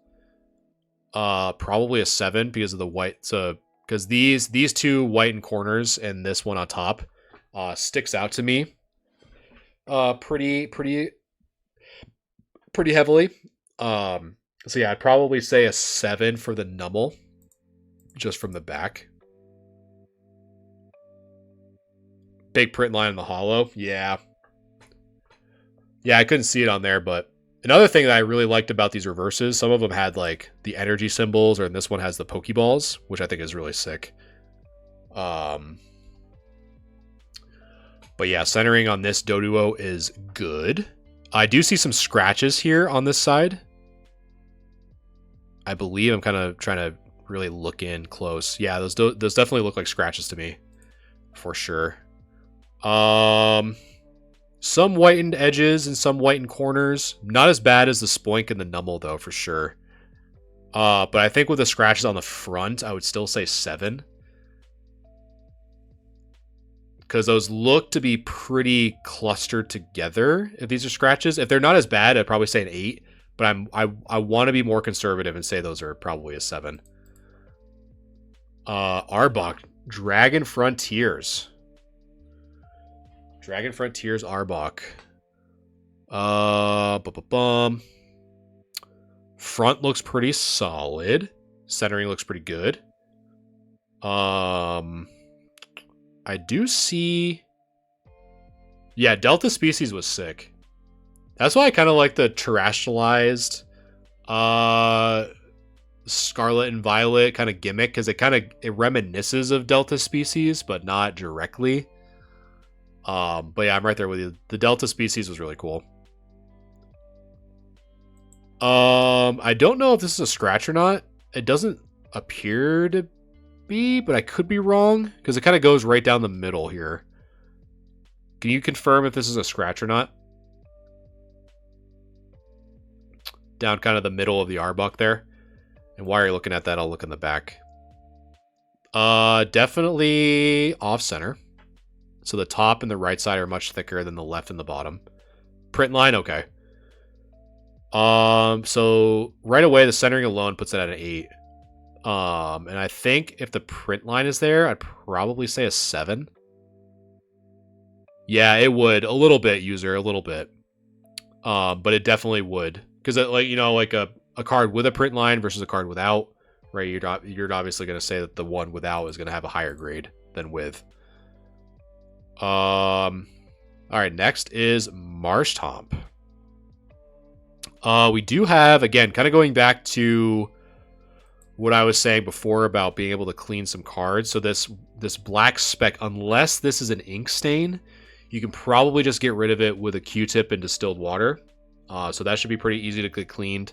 Probably a 7 because of the white. So because these 2 whitened corners and this one on top, sticks out to me pretty heavily. So yeah, I'd probably say a 7 for the Nummel, just from the back. Big print line in the hollow. Yeah. Yeah, I couldn't see it on there, but another thing that I really liked about these reverses, some of them had like the energy symbols, or this one has the Pokeballs, which I think is really sick. But yeah, centering on this Doduo is good. I do see some scratches here on this side. I believe I'm kind of trying to really look in close. Yeah, those definitely look like scratches to me, for sure. Some whitened edges and some whitened corners. Not as bad as the Spoink and the Nummel, though, for sure. But I think with the scratches on the front, I would still say 7. Because those look to be pretty clustered together, if these are scratches. If they're not as bad, I'd probably say an 8. But I want to be more conservative and say those are probably a 7. Arbok, Dragon Frontiers. Dragon Frontiers Arbok. Front looks pretty solid. Centering looks pretty good. I do see... Yeah, Delta Species was sick. That's why I kind of like the terrestrialized Scarlet and Violet kind of gimmick, because it reminisces of Delta Species, but not directly. But yeah, I'm right there with you. The Delta Species was really cool. I don't know if this is a scratch or not. It doesn't appear to be, but I could be wrong, because it kind of goes right down the middle here. Can you confirm if this is a scratch or not? Down kind of the middle of the Arbok there. And while you're looking at that, I'll look in the back. Definitely off center. So the top and the right side are much thicker than the left and the bottom. Print line, okay. So right away, the centering alone puts it at an 8. And I think if the print line is there, I'd probably say a 7. Yeah, it would. A little bit, user, a little bit. But it definitely would. Because, like, you know, like a card with a print line versus a card without, right? You're obviously going to say that the one without is going to have a higher grade than with. All right, next is Marshtomp. We do have, again, kind of going back to what I was saying before about being able to clean some cards. So this black speck, unless this is an ink stain, you can probably just get rid of it with a Q-tip and distilled water. So that should be pretty easy to get cleaned.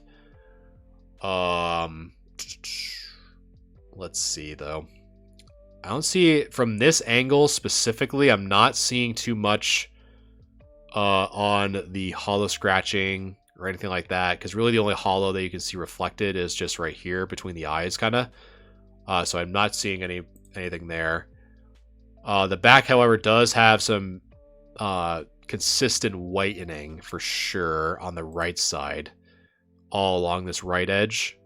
Let's see, though. I don't see it from this angle specifically. I'm not seeing too much on the hollow scratching or anything like that, because really the only hollow that you can see reflected is just right here between the eyes, kind of. So I'm not seeing anything there. The back, however, does have some consistent whitening for sure on the right side, all along this right edge,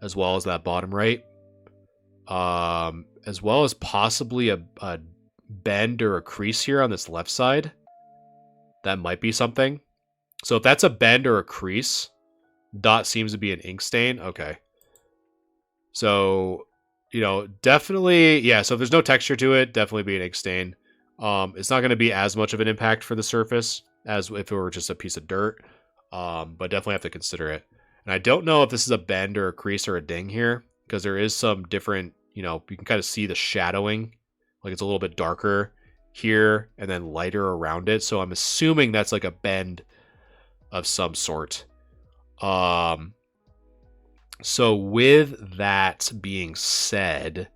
as well as that bottom right, as well as possibly a bend or a crease here on this left side. That might be something. So if that's a bend or a crease, dot seems to be an ink stain. Okay. So, you know, definitely, yeah, so if there's no texture to it, definitely be an ink stain. It's not going to be as much of an impact for the surface as if it were just a piece of dirt, but definitely have to consider it. And I don't know if this is a bend or a crease or a ding here, because there is some different, you know, you can kind of see the shadowing, like it's a little bit darker here and then lighter around it. So I'm assuming that's like a bend of some sort. So with that being said,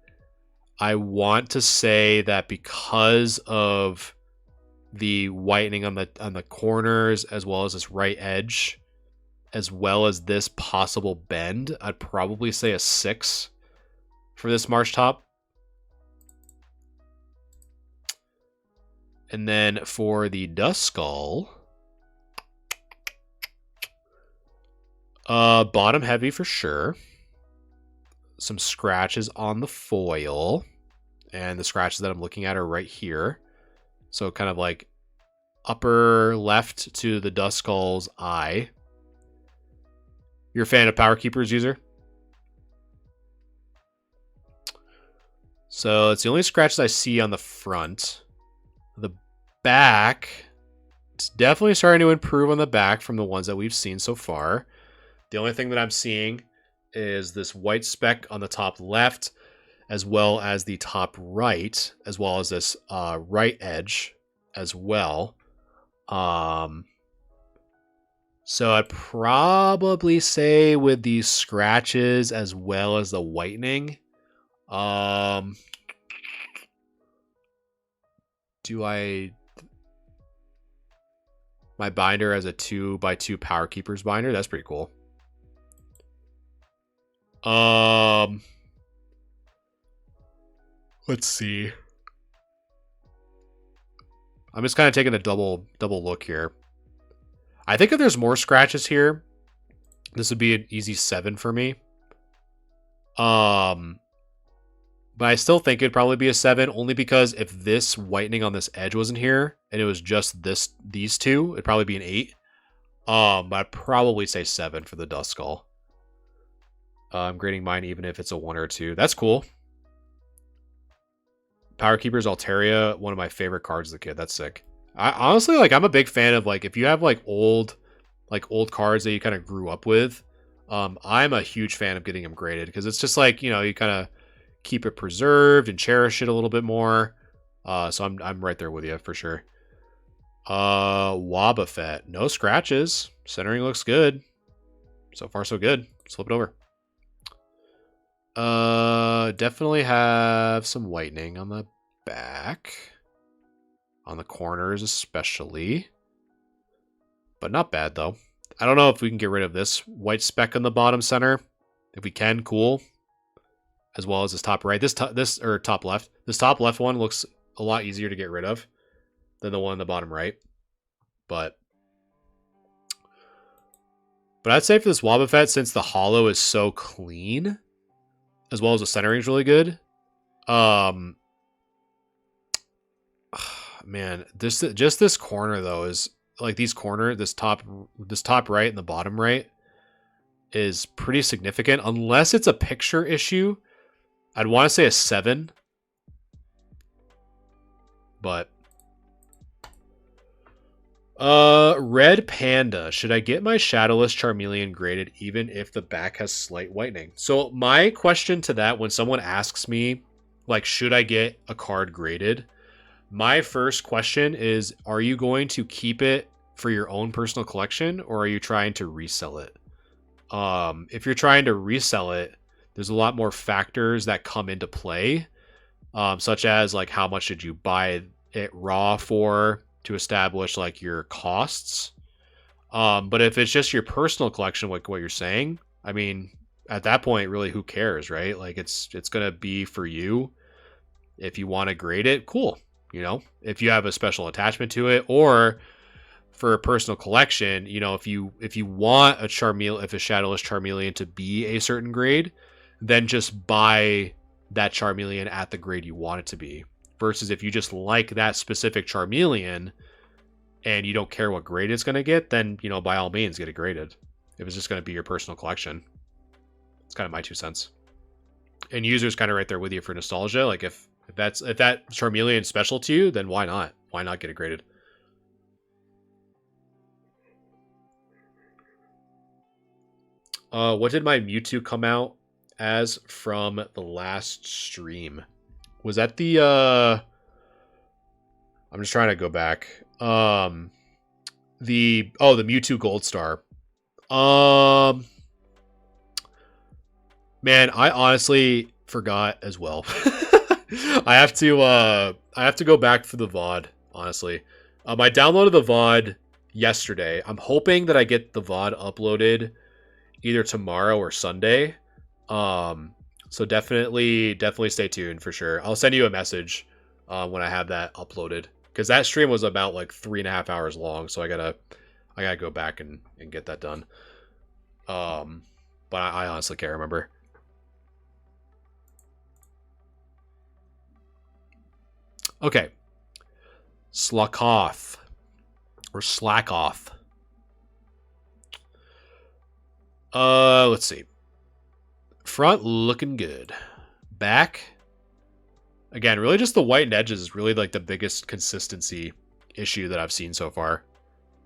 I want to say that because of the whitening on the corners, as well as this right edge, as well as this possible bend, I'd probably say a 6 for this Marshtomp. And then for the Duskull, bottom heavy for sure. Some scratches on the foil, and the scratches that I'm looking at are right here. So kind of like upper left to the Duskull's eye. You're a fan of Power Keepers, user? So it's the only scratches I see on the front. The back, it's definitely starting to improve on the back from the ones that we've seen so far. The only thing that I'm seeing is this white speck on the top left, as well as the top right, as well as this right edge as well. So I'd probably say with these scratches as well as the whitening, do I... My binder as a 2x2 Power Keepers binder? That's pretty cool. Let's see. I'm just kind of taking a double look here. I think if there's more scratches here, this would be an easy 7 for me. But I still think it'd probably be a 7, only because if this whitening on this edge wasn't here and it was just these two, it'd probably be an 8. But I'd probably say 7 for the Duskull. I'm grading mine even if it's a 1 or a 2. That's cool. Power Keepers Altaria, one of my favorite cards as a kid. That's sick. I honestly, like, I'm a big fan of, like, if you have like old cards that you kind of grew up with. I'm a huge fan of getting them graded because it's just like, you know, you kind of keep it preserved and cherish it a little bit more. So I'm right there with you for sure. Wobbuffet, no scratches. Centering looks good. So far, so good. Let's flip it over. Definitely have some whitening on the back. On the corners especially. But not bad, though. I don't know if we can get rid of this white speck on the bottom center. If we can, cool. As well as this top right. This top left. This top left one looks a lot easier to get rid of than the one on the bottom right. But I'd say for this Wobbuffet, since the hollow is so clean, as well as the centering is really good, man, this corner though is like this top right and the bottom right is pretty significant. Unless it's a picture issue, I'd want to say a 7. But Red Panda, should I get my Shadowless Charmeleon graded even if the back has slight whitening? So my question to that, when someone asks me, like, should I get a card graded? My first question is, are you going to keep it for your own personal collection, or are you trying to resell it? If you're trying to resell it, there's a lot more factors that come into play, such as, like, how much did you buy it raw for, to establish like your costs. But if it's just your personal collection, like what you're saying, I mean, at that point, really, who cares, right? Like it's gonna be for you. If you want to grade it, cool. You know, if you have a special attachment to it, or for a personal collection, you know, if you want a Shadowless Charmeleon to be a certain grade, then just buy that Charmeleon at the grade you want it to be. Versus if you just like that specific Charmeleon and you don't care what grade it's going to get, then, you know, by all means, get it graded. If it's just going to be your personal collection. It's kind of my 2 cents. And user's kind of right there with you for nostalgia. Like if that Charmeleon is special to you, then why not? Why not get it graded? What did my Mewtwo come out as from the last stream? Was that the I'm just trying to go back. The Mewtwo Gold Star. Man, I honestly forgot as well. I have to go back for the VOD, honestly. I downloaded the VOD yesterday. I'm hoping that I get the VOD uploaded either tomorrow or Sunday. So definitely stay tuned for sure. I'll send you a message when I have that uploaded, because that stream was about like 3.5 hours long. So I gotta go back and get that done. But I honestly can't remember. Okay. Slakoth. Or Slackoth. Let's see. Front looking good. Back. Again, really just the whitened edges is really like the biggest consistency issue that I've seen so far.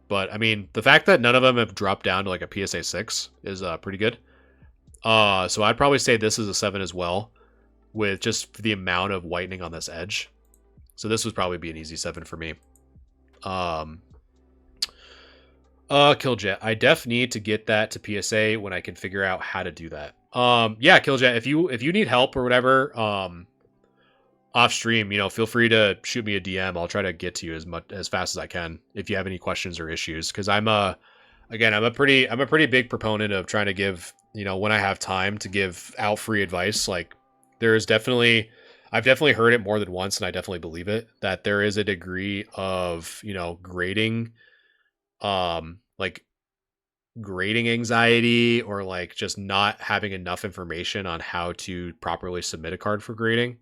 But, I mean, the fact that none of them have dropped down to like a PSA 6 is pretty good. So I'd probably say this is a 7 as well, with just the amount of whitening on this edge. So this would probably be an easy 7 for me. Killjet. I def need to get that to PSA when I can figure out how to do that. Yeah, Killjet, if you need help or whatever, off stream, you know, feel free to shoot me a DM. I'll try to get to you as fast as I can if you have any questions or issues. Because I'm a pretty big proponent of trying to give, you know, when I have time to give out free advice. Like I've definitely heard it more than once, and I definitely believe it, that there is a degree of, you know, grading anxiety, or like just not having enough information on how to properly submit a card for grading.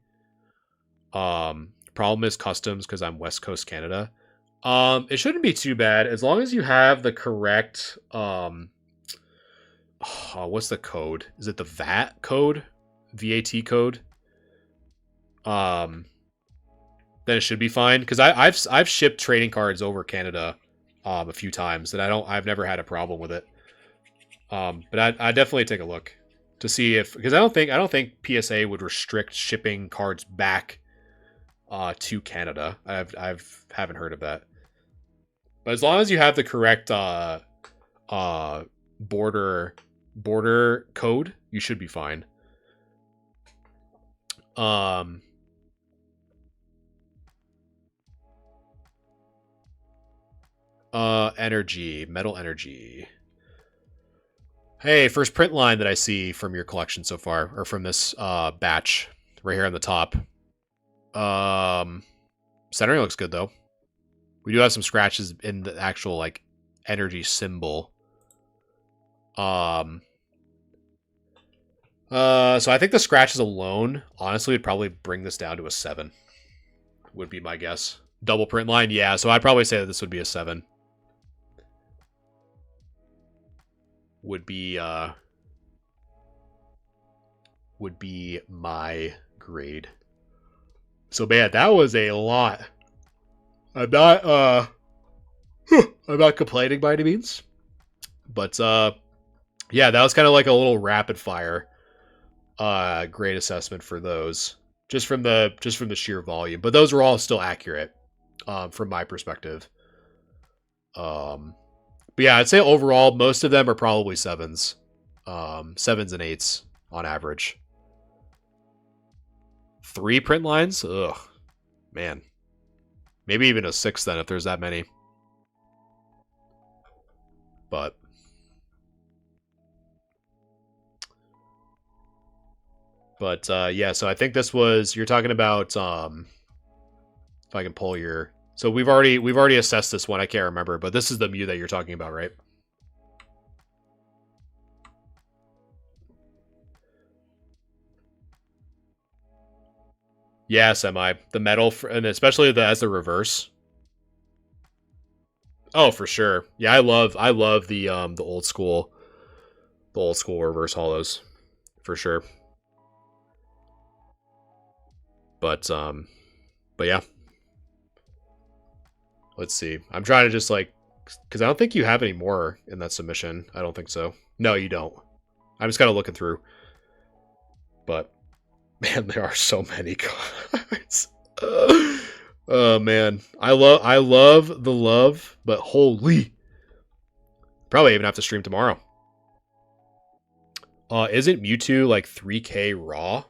Problem is customs, because I'm West Coast Canada. It shouldn't be too bad as long as you have the correct what's the code? Is it the VAT code? VAT code? Then it should be fine, because I've shipped trading cards over Canada a few times, and I've never had a problem with it. But I definitely take a look to see if, because I don't think PSA would restrict shipping cards back to Canada. Haven't heard of that. But as long as you have the correct border code, you should be fine. Metal energy. Hey, first print line that I see from your collection so far, or from this batch, right here on the top. Centering looks good though. We do have some scratches in the actual like energy symbol. So I think the scratches alone, honestly, would probably bring this down to a 7. Would be my guess. Double print line, yeah. So I'd probably say that this would be a 7. Would be my grade. So man, that was a lot. I'm not complaining by any means. But yeah, that was kind of like a little rapid fire grade assessment for those. Just from the sheer volume. But those were all still accurate from my perspective. But yeah, I'd say overall, most of them are probably 7s. 7s and 8s on average. 3 print lines? Ugh. Man. Maybe even a 6 then if there's that many. But yeah, so I think this was, you're talking about if I can pull your, so we've already assessed this one. I can't remember, but this is the Mew that you're talking about, right? Yeah, semi. The metal, and especially as the reverse. Oh, for sure. Yeah, I love the old school reverse hollows, for sure. But yeah. Let's see. I'm trying to just like, because I don't think you have any more in that submission. I don't think so. No, you don't. I'm just kind of looking through. But man, there are so many cards. Oh man, I love the love, but holy, probably even have to stream tomorrow. Isn't Mewtwo like 3K raw?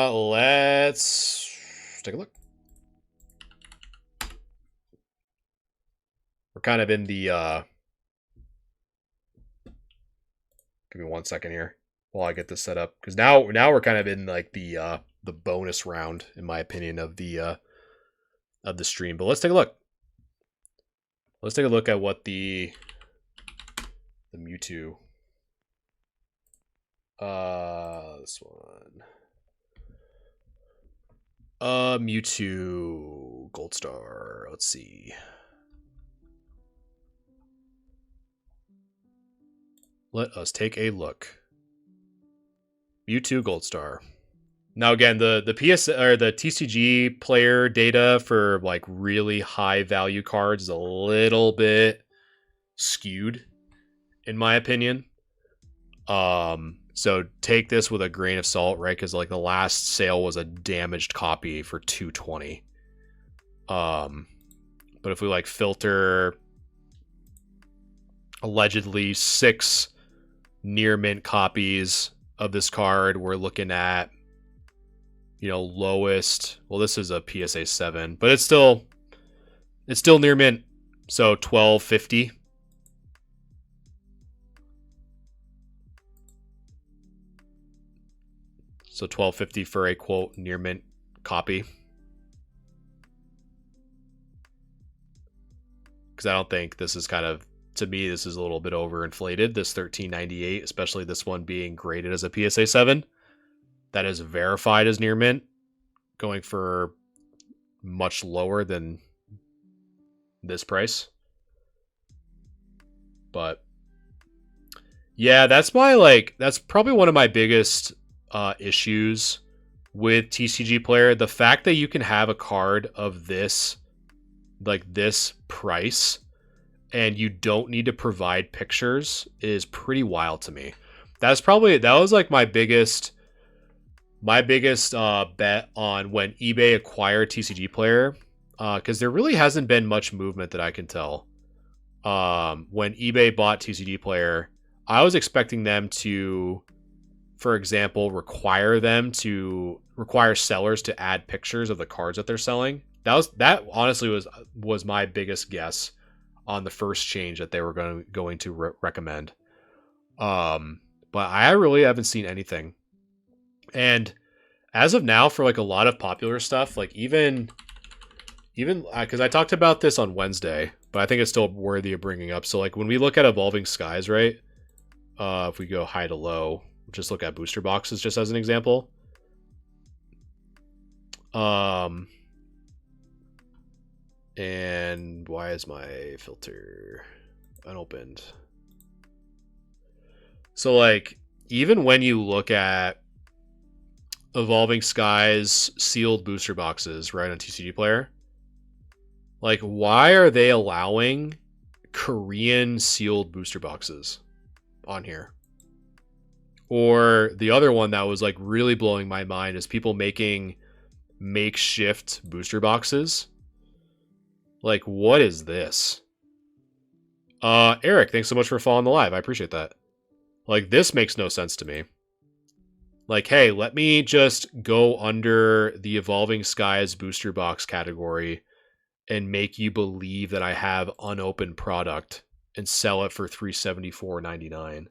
Let's take a look. We're kind of in the give me 1 second here while I get this set up, because now we're kind of in like the bonus round, in my opinion, of the stream. But let's take a look. Let's take a look at what the Mewtwo. This one. Mewtwo Gold Star. Let's see. Let us take a look. Mewtwo Gold Star. Now again, the PS or the TCG player data for like really high value cards is a little bit skewed, in my opinion. So take this with a grain of salt, right? Because like the last sale was a damaged copy for 220. But if we like filter allegedly 6 near mint copies of this card, we're looking at, you know, lowest. Well, this is a PSA 7, but it's still near mint. So 1250. So 1250 for a quote near mint copy. Because I don't think this is kind of, to me, this is a little bit overinflated. This 1398, especially this one being graded as a PSA 7, that is verified as near mint, going for much lower than this price. But yeah, that's probably one of my biggest issues with TCG Player. The fact that you can have a card of this, like this price, and you don't need to provide pictures is pretty wild to me. That was like my biggest bet on when eBay acquired TCG Player, because there really hasn't been much movement that I can tell. When eBay bought TCG Player, I was expecting them to, for example, require sellers to add pictures of the cards that they're selling. That honestly was my biggest guess on the first change that they were going to recommend. But I really haven't seen anything. And as of now, for like a lot of popular stuff, like even because I talked about this on Wednesday, but I think it's still worthy of bringing up. So like when we look at Evolving Skies, right? If we go high to low, just look at booster boxes just as an example. And why is my filter unopened? So like even when you look at Evolving Skies sealed booster boxes right on TCG Player, like why are they allowing Korean sealed booster boxes on here? Or the other one that was like really blowing my mind is people making makeshift booster boxes. Like, what is this? Eric, thanks so much for following the live. I appreciate that. Like, this makes no sense to me. Like, hey, let me just go under the Evolving Skies booster box category and make you believe that I have unopened product and sell it for $374.99.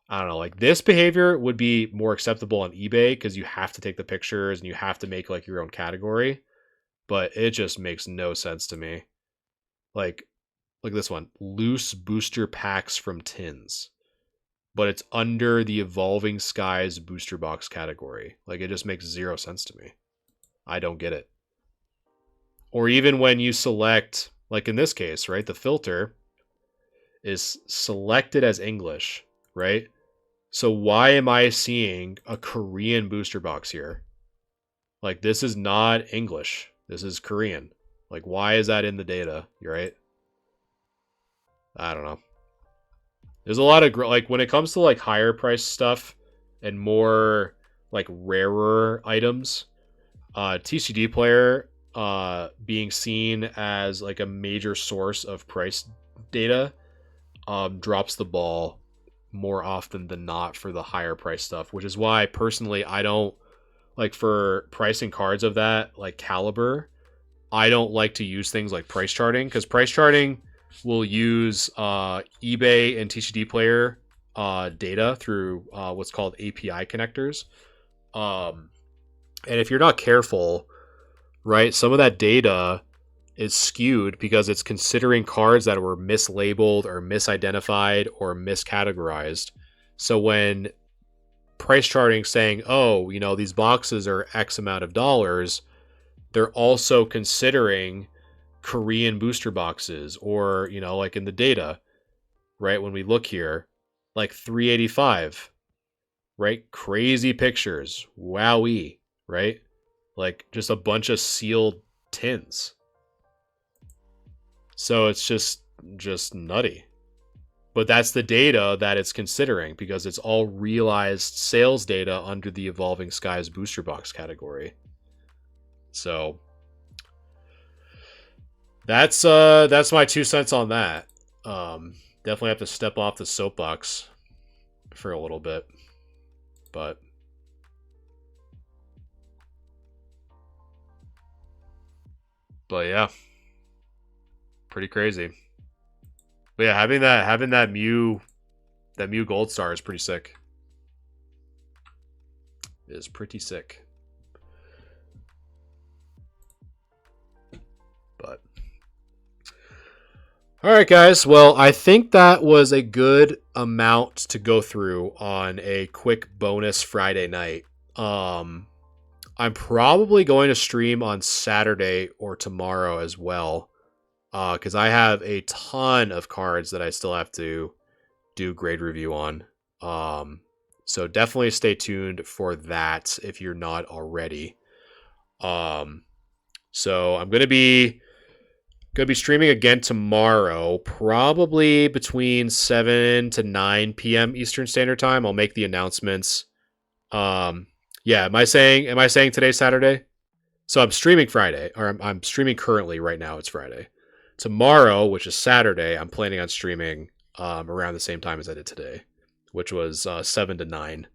I don't know. Like, this behavior would be more acceptable on eBay because you have to take the pictures and you have to make like your own category. But it just makes no sense to me. Like this one, loose booster packs from tins, but it's under the Evolving Skies booster box category. Like, it just makes zero sense to me. I don't get it. Or even when you select, like in this case, right, the filter is selected as English, right? So why am I seeing a Korean booster box here? Like, this is not English. This is Korean. Like, why is that in the data? You're right. I don't know. There's a lot of, like, when it comes to like higher price stuff and more like rarer items, TCG Player being seen as like a major source of price data drops the ball more often than not for the higher price stuff, which is why personally I don't like, for pricing cards of that like caliber, I don't like to use things like price charting, because price charting will use eBay and TCG Player data through what's called API connectors. And if you're not careful, right, some of that data is skewed because it's considering cards that were mislabeled or misidentified or miscategorized. So when price charting saying, oh, you know, these boxes are X amount of dollars, they're also considering Korean booster boxes, or, you know, like in the data, right? When we look here, like 385, right? Crazy pictures. Wowee, right? Like just a bunch of sealed tins. So it's just nutty. But that's the data that it's considering, because it's all realized sales data under the Evolving Skies booster box category. So that's my 2 cents on that. Definitely have to step off the soapbox for a little bit. But yeah. Pretty crazy. But yeah, having that Mew Gold Star is pretty sick. It is pretty sick. But all right, guys. Well, I think that was a good amount to go through on a quick bonus Friday night. I'm probably going to stream on Saturday or tomorrow as well, because I have a ton of cards that I still have to do grade review on. So definitely stay tuned for that if you're not already. So I'm gonna be streaming again tomorrow, probably between 7 to 9 p.m. Eastern Standard Time. I'll make the announcements. Yeah, am I saying today's Saturday? So I'm streaming Friday, or I'm streaming currently right now. It's Friday. Tomorrow, which is Saturday, I'm planning on streaming around the same time as I did today, which was 7 to 9,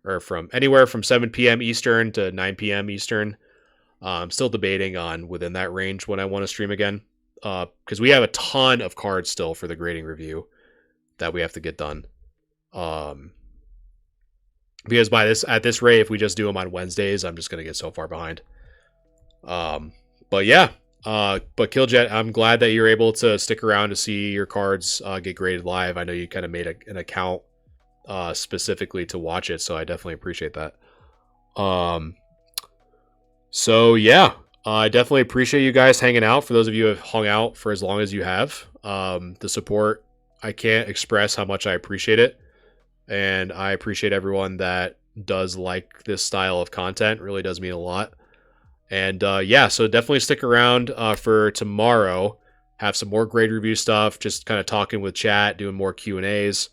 or from anywhere from 7 p.m. Eastern to 9 p.m. Eastern. I'm still debating on within that range when I want to stream again, because we have a ton of cards still for the grading review that we have to get done. Because at this rate, if we just do them on Wednesdays, I'm just going to get so far behind. But yeah, but Killjet, I'm glad that you're able to stick around to see your cards get graded live. I know you kind of made an account specifically to watch it, so I definitely appreciate that. So yeah, I definitely appreciate you guys hanging out. For those of you who have hung out for as long as you have, the support, I can't express how much I appreciate it. And I appreciate everyone that does like this style of content. It really does mean a lot. And yeah, so definitely stick around for tomorrow. Have some more grade review stuff, just kind of talking with chat, doing more Q&As.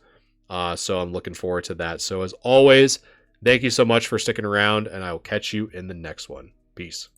So I'm looking forward to that. So as always, thank you so much for sticking around, and I will catch you in the next one. Peace.